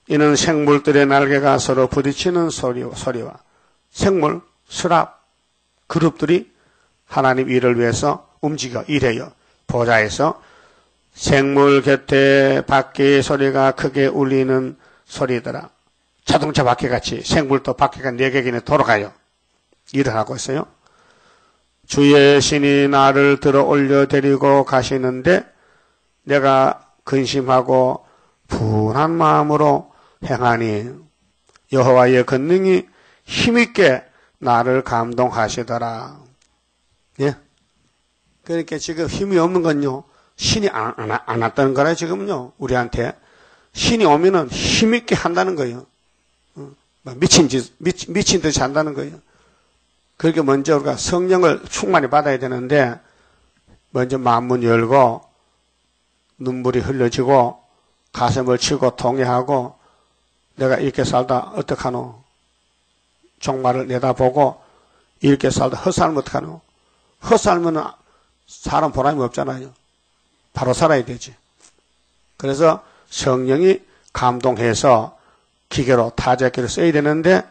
이는 생물들의 날개가 서로 부딪히는 소리와 생물, 스랍, 그룹들이 하나님 일을 위해서 움직여 일해요. 보좌에서 생물 곁에 바퀴 소리가 크게 울리는 소리더라. 자동차 바퀴같이 생물도 바퀴가 4개기는 돌아가요. 일을 하고 있어요. 주의 신이 나를 들어 올려 데리고 가시는데 내가 근심하고 분한 마음으로 행하니 여호와의 권능이 힘있게 나를 감동하시더라. 예. 그러니까 지금 힘이 없는 건요. 신이 안 왔다는 거라 지금요. 우리한테. 신이 오면은 힘있게 한다는 거예요. 미친 듯이 한다는 거예요. 그렇게 먼저 우리가 성령을 충만히 받아야 되는데 먼저 마음문 열고 눈물이 흘려지고 가슴을 치고 통회하고 내가 이렇게 살다 어떡하노? 종말을 내다보고 이렇게 살다 헛살면 어떡하노? 헛살면은 사람 보람이 없잖아요. 바로 살아야 되지. 그래서 성령이 감동해서 기계로 타작기를 써야 되는데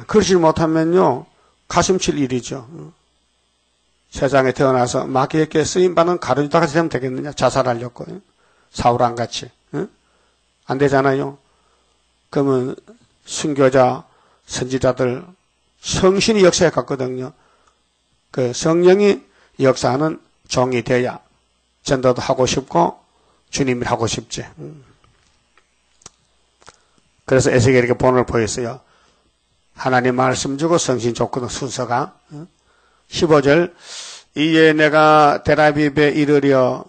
그러지 못하면요 가슴칠 일이죠. 세상에 태어나서 마귀에게 쓰임받는 가룟유다같이 되면 되겠느냐. 자살하려고. 사울왕같이. 안 되잖아요. 그러면 순교자 선지자들 성신이 역사에 갔거든요. 그 성령이 역사하는 종이 돼야 전도도 하고 싶고 주님이 하고 싶지. 그래서 에스겔에게 본을 보였어요. 하나님 말씀 주고 성신 줬거든 순서가. 15절 이에 내가 데라빕에 이르려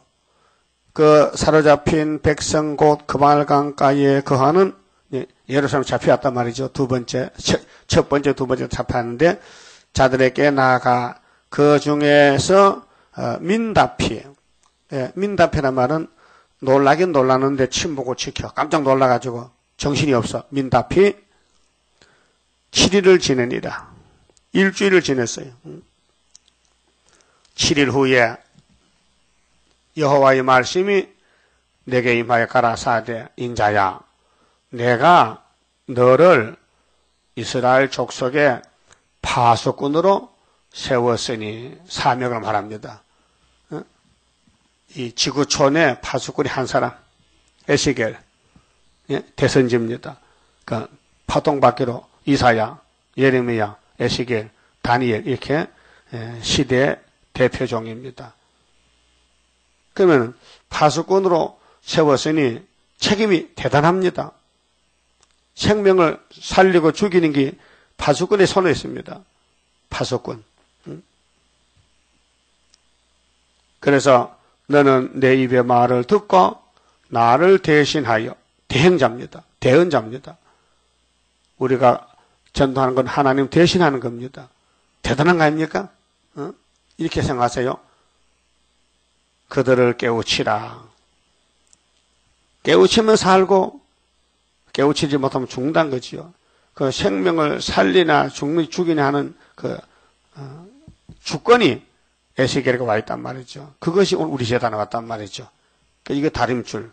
그 사로잡힌 백성 곧 그발강가에 거하는 예루살렘 잡혀왔단 말이죠. 첫 번째, 두 번째 잡혔는데 자들에게 나아가 그 중에서 민다피, 민다피란 말은 놀라긴 놀랐는데 침보고 지켜 깜짝 놀라가지고 정신이 없어. 민다피 7일을 지내니라. 일주일을 지냈어요. 7일 후에 여호와의 말씀이 내게 임하여 가라사대 인자야 내가 너를 이스라엘 족속의 파수꾼으로 세웠으니 사명을 말합니다. 이 지구촌에 파수꾼이 한 사람 에스겔 대선지입니다. 그러니까 파동받기로 이사야, 예레미야, 에스겔, 다니엘 이렇게 시대의 대표종입니다. 그러면 파수꾼으로 세웠으니 책임이 대단합니다. 생명을 살리고 죽이는 게 파수꾼의 손에 있습니다. 파수꾼. 그래서 너는 내 입의 말을 듣고 나를 대신하여 대행자입니다. 대언자입니다. 우리가 전도하는 건 하나님 대신하는 겁니다. 대단한 거 아닙니까? 이렇게 생각하세요. 그들을 깨우치라. 깨우치면 살고 깨우치지 못하면 죽는다는 거지요. 그 생명을 살리나 죽이나 하는 그 주권이 에스겔에게 와 있단 말이죠. 그것이 오늘 우리 재단에 왔단 말이죠. 이게 다림줄,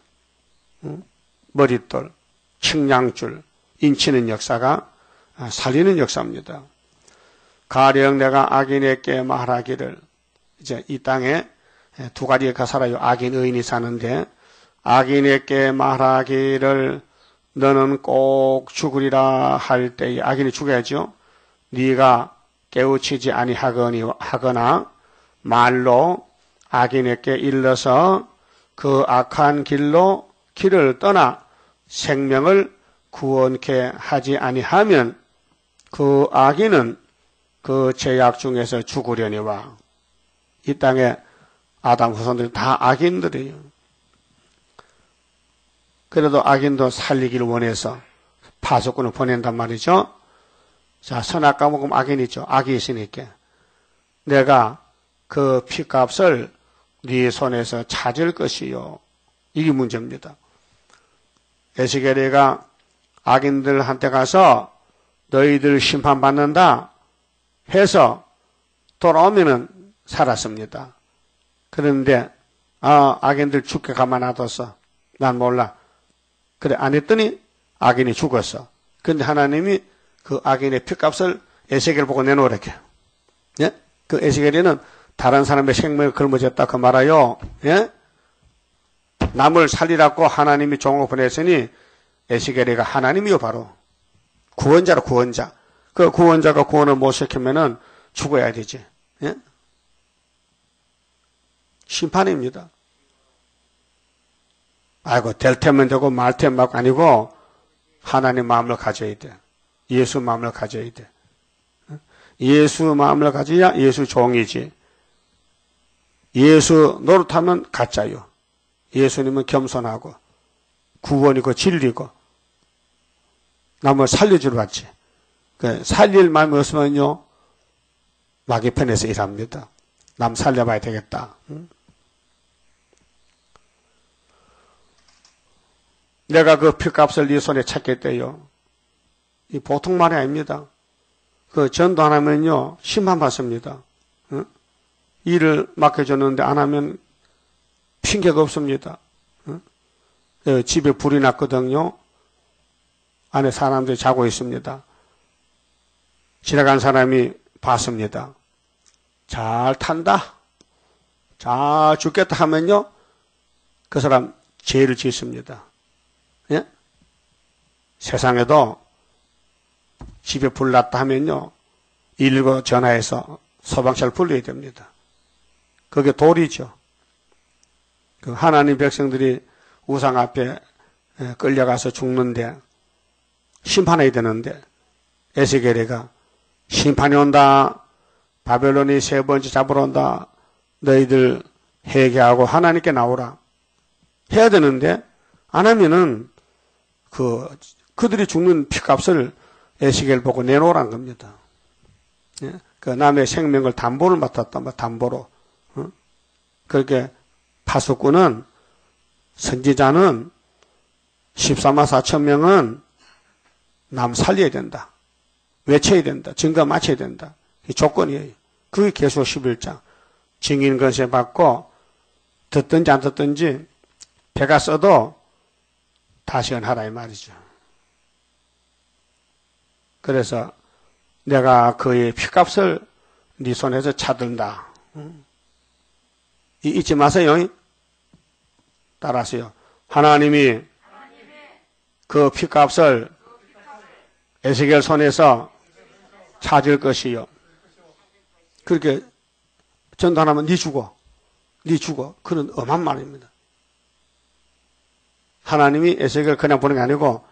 머릿돌, 측량줄, 인치는 역사가 살리는 역사입니다. 가령 내가 악인에게 말하기를, 이제 이 땅에 두 가지가 살아요. 악인, 의인이 사는데, 악인에게 말하기를 너는 꼭 죽으리라 할 때에, 악인이 죽어야죠. 네가 깨우치지 아니하거나 말로 악인에게 일러서 그 악한 길을 떠나 생명을 구원케 하지 아니하면 그 악인은 그 죄악 중에서 죽으려니와. 이 땅에 아담 후손들이 다 악인들이에요. 그래도 악인도 살리기를 원해서 파수꾼을 보낸단 말이죠. 자, 선악과 먹으면 악인이죠. 악이 있으니까. 내가 그 피값을 네 손에서 찾을 것이요. 이게 문제입니다. 에스겔이가 악인들한테 가서 너희들 심판받는다 해서 돌아오면은 살았습니다. 그런데 악인들 죽게 가만 놔뒀어. 난 몰라. 그래 안 했더니 악인이 죽었어. 근데 하나님이 그 악인의 피값을 에스겔 보고 내놓으랬게. 예? 그 에스겔이는 다른 사람의 생명을 걸머졌다 그 말아요. 예? 남을 살리라고 하나님이 종을 보냈으니 에스겔이가 하나님이요 바로 구원자로 구원자. 그 구원자가 구원을 못 시키면은 죽어야 되지. 예? 심판입니다. 아이고 될 테면 되고 말 테면 막 아니고 하나님 마음을 가져야 돼. 예수 마음을 가져야 돼. 예수 마음을 가져야 예수 종이지. 예수 노릇하면 가짜요. 예수님은 겸손하고 구원이고 진리고 남을 살려주러 왔지. 살릴 마음이 없으면요 마귀 편에서 일합니다. 남 살려봐야 되겠다. 내가 그 피값을 네 손에 찾겠대요. 이 보통 말이 아닙니다. 그 전도 안 하면요 심판받습니다. 일을 맡겨줬는데 안 하면 핑계가 없습니다. 집에 불이 났거든요. 안에 사람들이 자고 있습니다. 지나간 사람이 봤습니다. 잘 탄다. 잘 죽겠다 하면요. 그 사람 죄를 짓습니다. 예? 세상에도 집에 불 났다 하면요. 119 전화해서 소방차를 불러야 됩니다. 그게 도리죠. 그 하나님 백성들이 우상 앞에 끌려가서 죽는데 심판해야 되는데 에스겔이가 심판이 온다. 바벨론이 세 번째 잡으러 온다. 너희들 회개하고 하나님께 나오라. 해야 되는데 안 하면은 그들이 죽는 피값을 에스겔 보고 내놓으란 겁니다. 예? 그 남의 생명을 담보를 맡았단 말이야. 담보로. 그렇게 파수꾼은 선지자는 14만 4천 명은 남 살려야 된다. 외쳐야 된다. 증거 마쳐야 된다. 이 조건이에요. 그게 계시록 11장. 증인 건세 받고 듣든지 안 듣든지 배가 써도 다시언하라 이 말이죠. 그래서 내가 그의 피값을 네 손에서 찾는다. 잊지 마세요. 따라하세요. 하나님이 그 피값을 에스겔 손에서 찾을 것이요. 그렇게 전도하면 네 죽어. 네 죽어. 그런 엄한 말입니다. 하나님이 에스겔 그냥 보는 게 아니고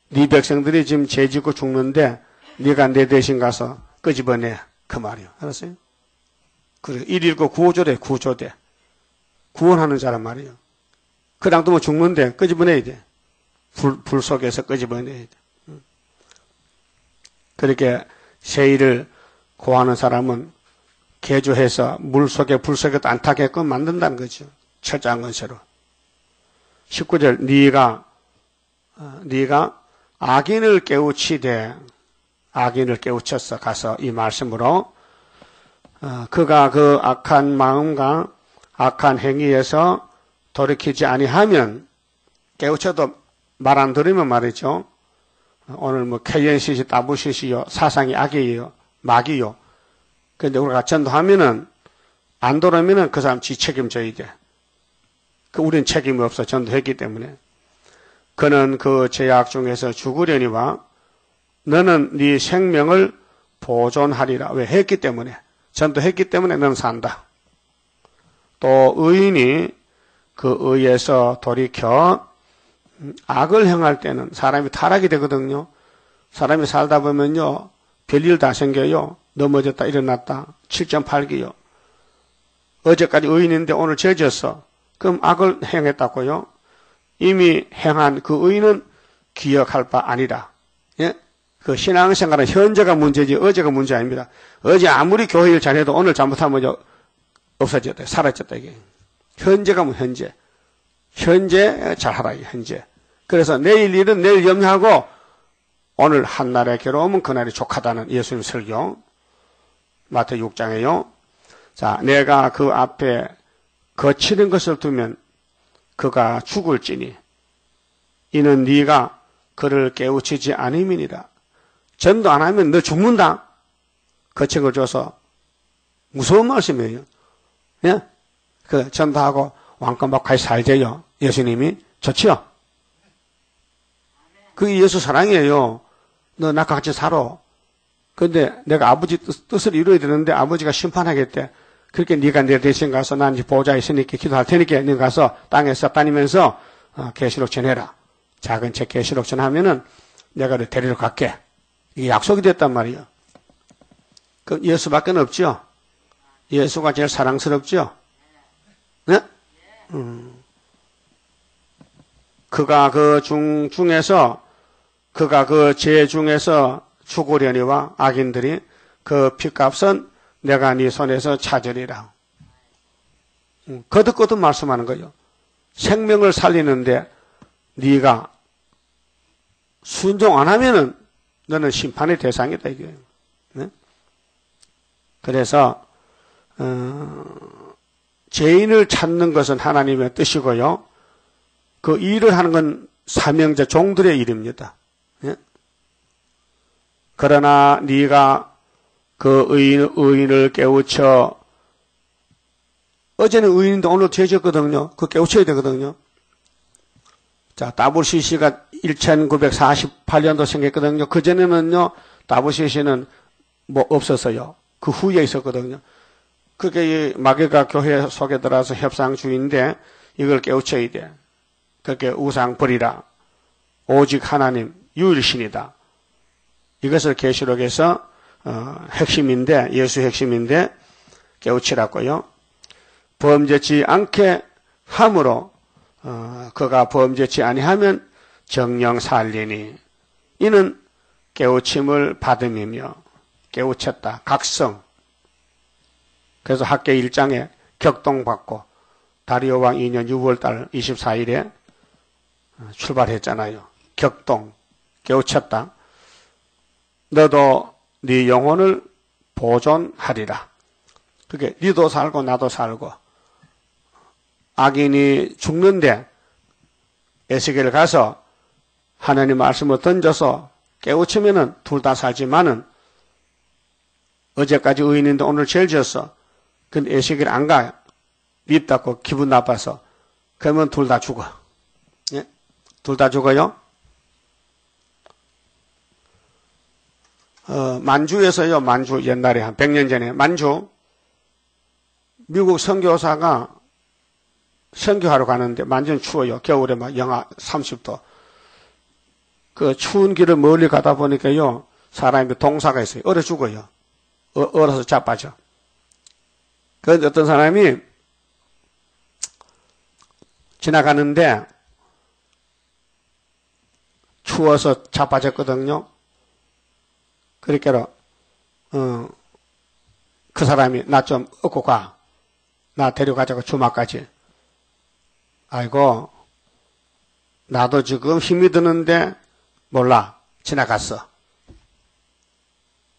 네 백성들이 지금 죄 짓고 죽는데 네가 내 대신 가서 끄집어내. 그 말이요. 알았어요? 그래. 119 구호조대 구조대. 구원하는 자란 말이에요. 그냥 두면 죽는데 끄집어내야 돼. 불 속에서 끄집어내야 돼. 그렇게 세일을 고하는 사람은 개조해서 물 속에 불 속에도 안 타게끔 만든다는 거죠. 철저한 건세로. 19절 네가 악인을 깨우치되 악인을 깨우쳤어. 가서 이 말씀으로 그가 그 악한 마음과 악한 행위에서 돌이키지 아니하면, 깨우쳐도 말 안 들으면 말이죠. 오늘 뭐 KNCC, WCC요, 사상이 악이에요, 마귀요. 근데 우리가 전도하면은, 안 돌아오면은 그 사람 지 책임져야 돼. 우린 책임이 없어, 전도했기 때문에. 그는 그 죄악 중에서 죽으려니와 너는 네 생명을 보존하리라. 왜? 했기 때문에. 전도했기 때문에 너는 산다. 또 의인이 그 의에서 돌이켜 악을 행할 때는 사람이 타락이 되거든요. 사람이 살다 보면요, 별일 다 생겨요. 넘어졌다 일어났다 7.8기요. 어제까지 의인인데 오늘 죄졌어. 그럼 악을 행했다고요. 이미 행한 그 의인은 기억할 바 아니라. 예? 그 신앙생활은 현재가 문제지 어제가 문제 아닙니다. 어제 아무리 교회 일 잘해도 오늘 잘못하면 없어졌다, 사라졌다 이게. 현재가 뭐 현재. 현재 잘하라 이게 현재. 그래서 내일 일은 내일 염려하고 오늘 한날의 괴로움은 그날이 족하다는 예수님 설교. 마태 6장에요. 자, 내가 그 앞에 거치는 것을 두면 그가 죽을지니 이는 네가 그를 깨우치지 않음이니라. 전도 안 하면 너 죽는다. 거책을 줘서 무서운 말씀이에요. 예? 그 전도하고 왕권받고 같이 살재요. 예수님이 좋지요. 그게 예수 사랑이에요. 너 나과 같이 살아. 근데 내가 아버지 뜻을 이루어야 되는데 아버지가 심판하겠대. 그렇게 네가 내 대신 가서 난 이제 보호자 있으니까 기도할 테니까 네가 가서 땅에서 다니면서 계시록 전해라. 작은 책 계시록 전하면은 내가 너 데리러 갈게. 이게 약속이 됐단 말이에요. 그럼 예수밖에 없죠. 예수가 제일 사랑스럽죠. 네? 그가 그 중에서 그가 그 죄 중에서 죽으려니와 악인들이 그 핏값은 내가 네 손에서 찾으리라. 거듭거듭 말씀하는 거예요. 생명을 살리는데 네가 순종 안 하면은 너는 심판의 대상이다 이게. 네? 그래서 죄인을 찾는 것은 하나님의 뜻이고요. 그 일을 하는 건 사명자 종들의 일입니다. 예? 그러나 네가 그 의인을 깨우쳐, 어제는 의인인데 오늘 죄졌거든요. 그 깨우쳐야 되거든요. 자, WCC가 1948년도 생겼거든요. 그전에는요, WCC는 뭐 없었어요. 그 후에 있었거든요. 그게 마귀가 교회 속에 들어와서 협상 중인데 이걸 깨우쳐야 돼. 그렇게 우상 버리라. 오직 하나님 유일신이다. 이것을 계시록에서 핵심인데, 예수 핵심인데 깨우치라고요. 범죄치 않게 함으로 그가 범죄치 아니하면 정령 살리니 이는 깨우침을 받음이며 깨우쳤다. 각성. 그래서 학계 1장에 격동받고 다리오 왕 2년 6월달 24일에 출발했잖아요. 격동, 깨우쳤다. 너도 네 영혼을 보존하리라. 그게 니도 살고 나도 살고. 악인이 죽는데 에스겔 가서 하나님 말씀을 던져서 깨우치면은 둘 다 살지만은 어제까지 의인인데 오늘 죄를 지었어. 근데 에스겔 안 가. 밉다고 기분 나빠서. 그러면 둘 다 죽어. 예? 둘 다 죽어요. 만주에서요, 만주 옛날에 한 100년 전에 만주 미국 선교사가 선교하러 가는데 만주는 추워요. 겨울에 막 영하 30도. 그 추운 길을 멀리 가다 보니까요, 사람이 동사가 있어요. 얼어 죽어요. 얼어서 자빠져. 그런데 어떤 사람이 지나가는데 추워서 자빠졌거든요. 그러니까 그 사람이 나 좀 얻고 가. 나 데려가자고 주막까지. 아이고, 나도 지금 힘이 드는데 몰라. 지나갔어.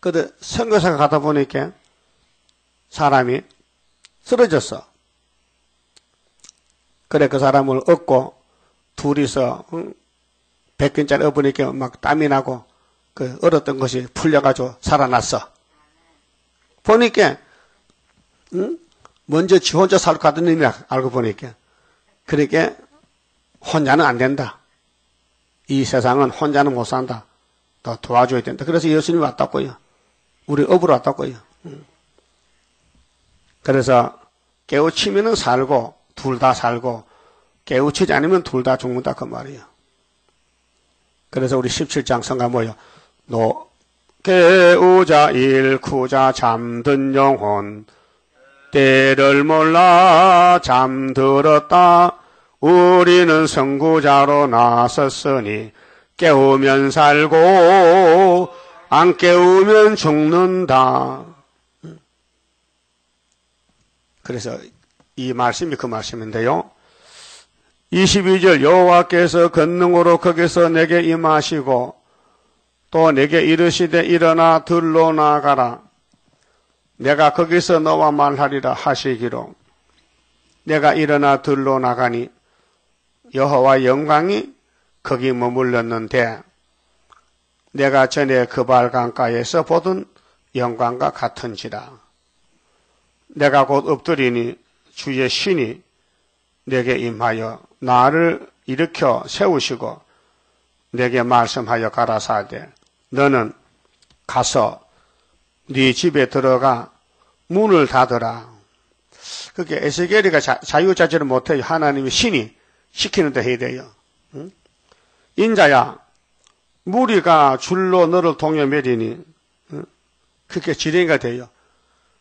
근데 선교사가 가다 보니까 사람이 쓰러졌어. 그래 그 사람을 업고 둘이서 100근짜리 업으니까 막 땀이 나고 그 얼었던 것이 풀려가지고 살아났어. 보니까 먼저 지 혼자 살고 하던 일이 알고 보니까 그러니까 혼자는 안 된다. 이 세상은 혼자는 못 산다. 더 도와줘야 된다. 그래서 예수님이 왔다고요. 우리 업으로 왔다고요. 그래서 깨우치면은 살고 둘 다 살고 깨우치지 않으면 둘 다 죽는다 그 말이에요. 그래서 우리 17장 성가 뭐예요? 깨우자 일쿠자 잠든 영혼 때를 몰라 잠들었다. 우리는 선구자로 나섰으니 깨우면 살고 안 깨우면 죽는다. 그래서 이 말씀이 그 말씀인데요. 22절 여호와께서 권능으로 거기서 내게 임하시고 또 내게 이르시되 일어나 들로 나가라. 내가 거기서 너와 말하리라 하시기로 내가 일어나 들로 나가니 여호와 영광이 거기 머물렀는데 내가 전에 그발 강가에서 보던 영광과 같은지라. 내가 곧 엎드리니 주의 신이 내게 임하여 나를 일으켜 세우시고 내게 말씀하여 가라사대 너는 가서 네 집에 들어가 문을 닫으라. 그게 에스겔이가 자유자재를 못해요. 하나님이 신이 시키는 데 해야 돼요. 응? 인자야 무리가 줄로 너를 동여매리니 응? 그게 지령이가 돼요.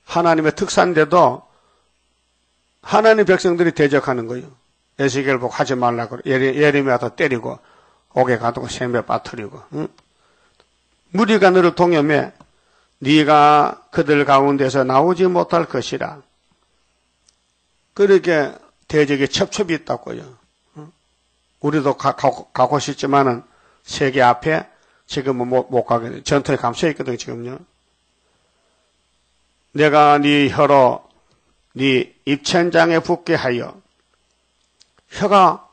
하나님의 특사인데도 하나님 백성들이 대적하는 거예요. 에스겔 보고 하지 말라고 예레미야도 때리고 옥에 가두고 샘에 빠뜨리고 응? 무리가 너를 동여매 네가 그들 가운데서 나오지 못할 것이라. 그렇게 대적의 첩첩이 있다고요. 응? 우리도 가고 싶지만은 세계 앞에 지금은 못 가게 돼. 전투에 감춰 있거든 지금요. 내가 네 혀로 네 입천장에 붙게 하여 혀가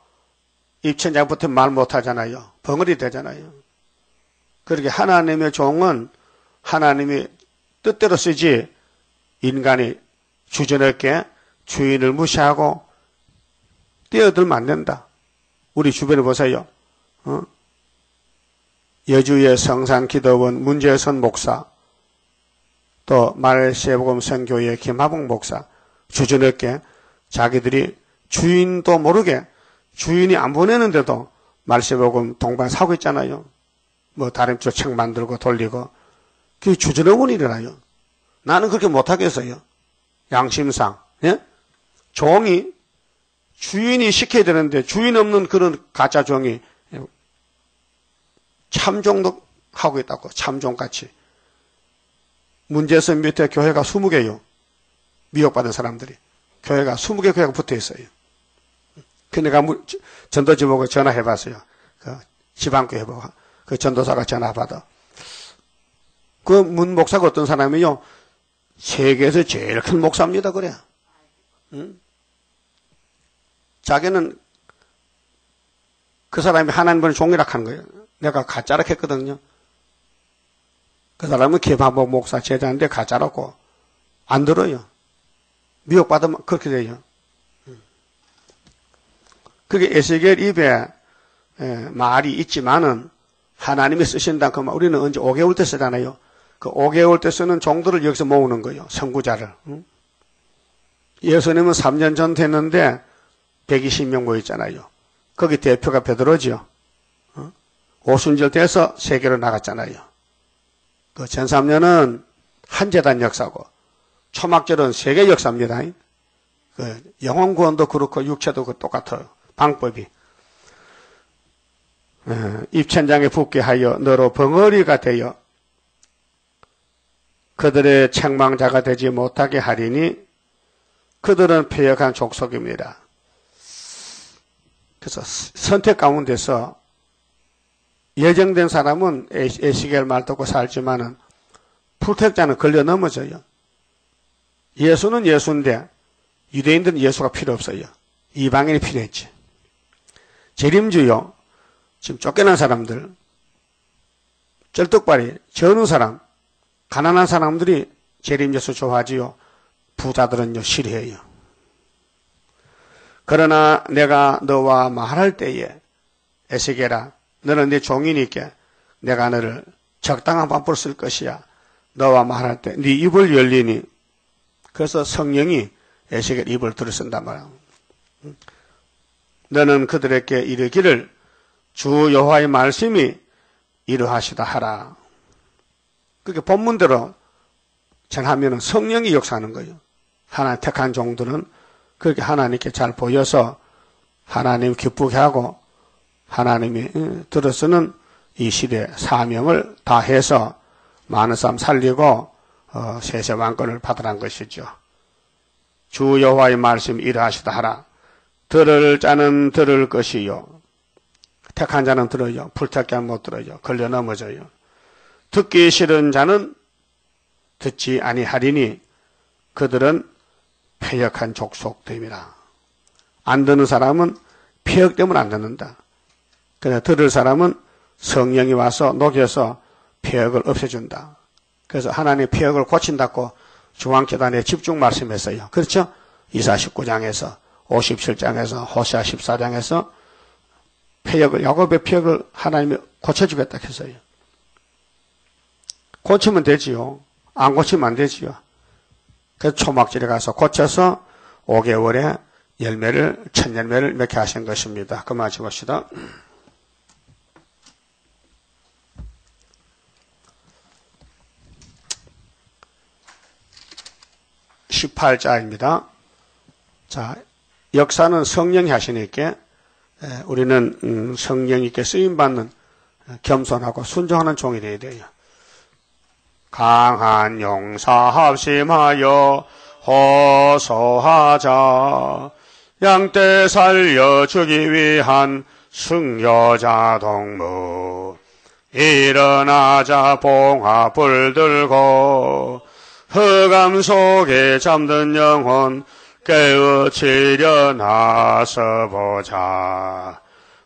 입천장에 붙으면 말 못하잖아요. 벙어리 되잖아요. 그렇게 하나님의 종은 하나님이 뜻대로 쓰지 인간이 주저넘게 주인을 무시하고 뛰어들면 안 된다. 우리 주변에 보세요. 여주의 성산기도원 문재선 목사 또 말세복음 선교회 김하봉 목사 주저넘게 자기들이 주인도 모르게 주인이 안 보내는데도 말세복음 동반 사고 있잖아요. 뭐 다림질 책 만들고 돌리고 그게 주저넘은 일이라요. 나는 그렇게 못하겠어요. 양심상. 예? 종이 주인이 시켜야 되는데 주인 없는 그런 가짜 종이 참종도 하고 있다고. 참종같이. 문제선 밑에 교회가 20개요. 미혹받은 사람들이. 교회가 20개 교회가 붙어 있어요. 그 내가 전도지 보고 전화해봤어요. 그 지방교회 보고. 그 전도사가 전화받아. 그 문 목사가 어떤 사람이요? 세계에서 제일 큰 목사입니다. 그래. 응? 자기는 그 사람이 하나님을 종이라 하는 거예요. 내가 가짜라 했거든요. 그 사람은 김하봉 목사 제자인데 가짜라고 안 들어요. 미혹받으면 그렇게 돼요. 그게 에스겔 입에 말이 있지만은 하나님이 쓰신다 그 말 우리는 언제 5개월 때 쓰잖아요. 그 5개월 때 쓰는 종들을 여기서 모으는 거예요. 선구자를. 예수님은 3년 전 됐는데 120명 모였잖아요. 거기 대표가 베드로지요. 오순절 돼서 세계로 나갔잖아요. 그 전 3년은 한재단 역사고 초막절은 세계 역사입니다. 그 영혼 구원도 그렇고 육체도 그 똑같아요. 방법이. 입천장에 붙게 하여 너로 벙어리가 되어 그들의 책망자가 되지 못하게 하리니 그들은 패역한 족속입니다. 그래서 선택 가운데서 예정된 사람은 에스겔 말 듣고 살지만은 불택자는 걸려 넘어져요. 예수는 예수인데 유대인들은 예수가 필요 없어요. 이방인이 필요했지. 재림주요. 지금 쫓겨난 사람들, 쩔뚝발이, 저는 사람, 가난한 사람들이 재림 예수 좋아하지요. 부자들은요 싫어해요. 그러나 내가 너와 말할 때에 에스겔아 너는 내 종이니까 내가 너를 적당한 방법으로 쓸 것이야. 너와 말할 때 네 입을 열리니. 그래서 성령이 에스겔 입을 들이쓴단 말이야. 너는 그들에게 이르기를 주 여호와의 말씀이 이러하시다 하라. 그렇게 본문대로 전하면 성령이 역사하는 거예요. 하나님 택한 종들은 그렇게 하나님께 잘 보여서 하나님 기쁘게 하고 하나님이 들어서는 이 시대 사명을 다해서 많은 사람 살리고 세세왕권을 받으란 것이죠. 주 여호와의 말씀 이러하시다 하라. 들을 자는 들을 것이요. 택한 자는 들어요. 불택한 자는 못 들어요. 걸려 넘어져요. 듣기 싫은 자는 듣지 아니하리니 그들은 패역한 족속됨이라. 안 듣는 사람은 패역 때문에 안 듣는다. 그래서 들을 사람은 성령이 와서 녹여서 패역을 없애준다. 그래서 하나님의 패역을 고친다고 중앙교단에 집중 말씀했어요. 그렇죠? 이사 19장에서 57장에서 호세아 14장에서 패역을, 야곱의 패역을 하나님이 고쳐주겠다 했어요. 고치면 되지요. 안 고치면 안 되지요. 그래서 초막절에 가서 고쳐서 5개월에 열매를, 첫 열매를 맺게 하신 것입니다. 그만 찍읍시다. 18자입니다. 자, 역사는 성령이 하시니까 우리는 성령님께 쓰임받는 겸손하고 순종하는 종이 되어야 돼요. 강한 용사 합심하여 호소하자. 양떼 살려주기 위한 승려자 동무. 일어나자 봉화불 들고 흑암 속에 잠든 영혼 깨우치려 나서보자.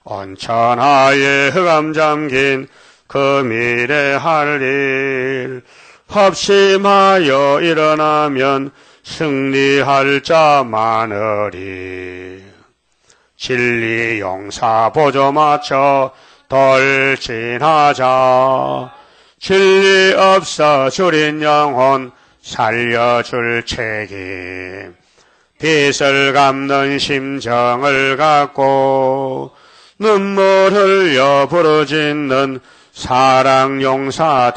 온천하에 흑암 잠긴 그 미래 할 일 합심하여 일어나면 승리할 자 많으리. 진리 용사 보조 맞춰 돌진하자. 진리 없어 줄인 영혼 살려줄 책임. 빛을 갚는 심정을 갖고 눈물 흘려 부르짖는 사랑 용사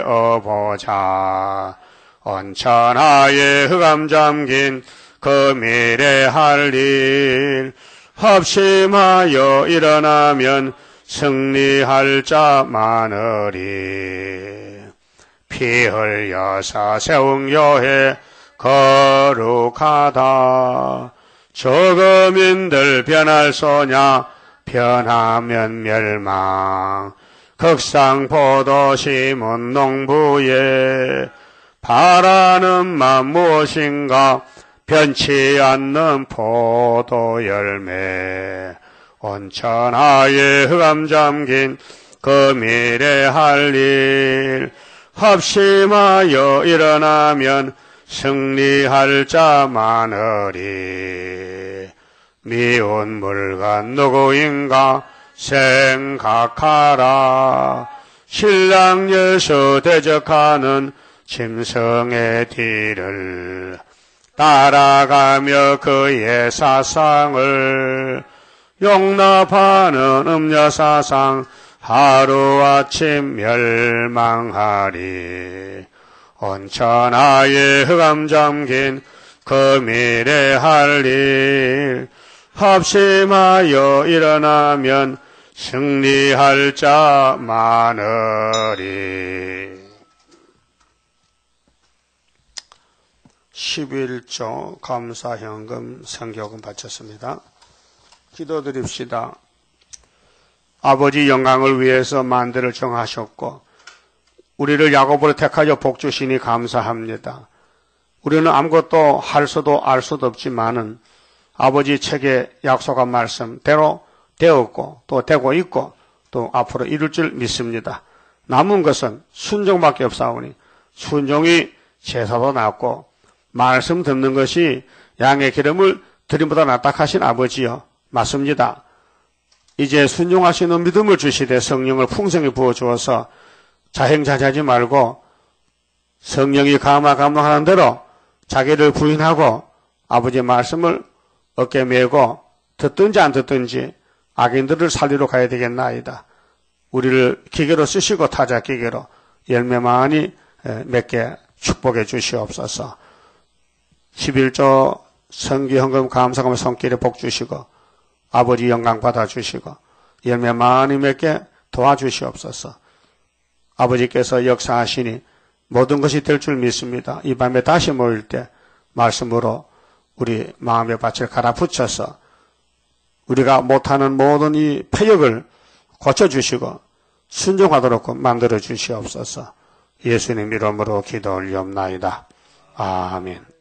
되어보자. 온천하에 흑암 잠긴 그 미래 할 일 합심하여 일어나면 승리할 자 많으리. 피 흘려서 세운 교회 거룩하다. 저금인들 변할 소냐 변하면 멸망. 극상포도 심은 농부에 바라는 맘 무엇인가 변치 않는 포도 열매. 온천하에 흑암 잠긴 그 미래 할 일 합심하여 일어나면 승리할 자 많으리. 미운 물건 누구인가 생각하라. 신랑 예수 대적하는 짐승의 뒤를 따라가며 그의 사상을 용납하는 음녀사상 하루아침 멸망하리. 온천하에 흑암 잠긴 그 미래 할 일 합심하여 일어나면 승리할 자 많으리. 11조 감사현금 성교금 바쳤습니다. 기도드립시다. 아버지 영광을 위해서 만대를 정하셨고 우리를 야곱으로 택하여 복주시니 감사합니다. 우리는 아무것도 할 수도 알 수도 없지만은 아버지 책에 약속한 말씀대로 되었고 또 되고 있고 또 앞으로 이룰 줄 믿습니다. 남은 것은 순종밖에 없사오니 순종이 제사도 낫고 말씀 듣는 것이 양의 기름을 드림보다 낫다 하신 아버지여 맞습니다. 이제 순종할 수 있는 믿음을 주시되 성령을 풍성히 부어주어서 자행자제하지 말고 성령이 감화하는 대로 자기를 부인하고 아버지의 말씀을 어깨 메고 듣든지 안 듣든지 악인들을 살리러 가야 되겠나이다. 우리를 기계로 쓰시고 타자 기계로 열매 많이 맺게 축복해 주시옵소서. 11조 성기헌금 감사하며 손길에 복 주시고 아버지 영광 받아주시고 열매 많이 맺게 도와주시옵소서. 아버지께서 역사하시니 모든 것이 될 줄 믿습니다. 이 밤에 다시 모일 때 말씀으로 우리 마음의 밭을 갈아붙여서 우리가 못하는 모든 이 패역을 고쳐주시고 순종하도록 만들어 주시옵소서. 예수님 이름으로 기도 올리옵나이다. 아멘.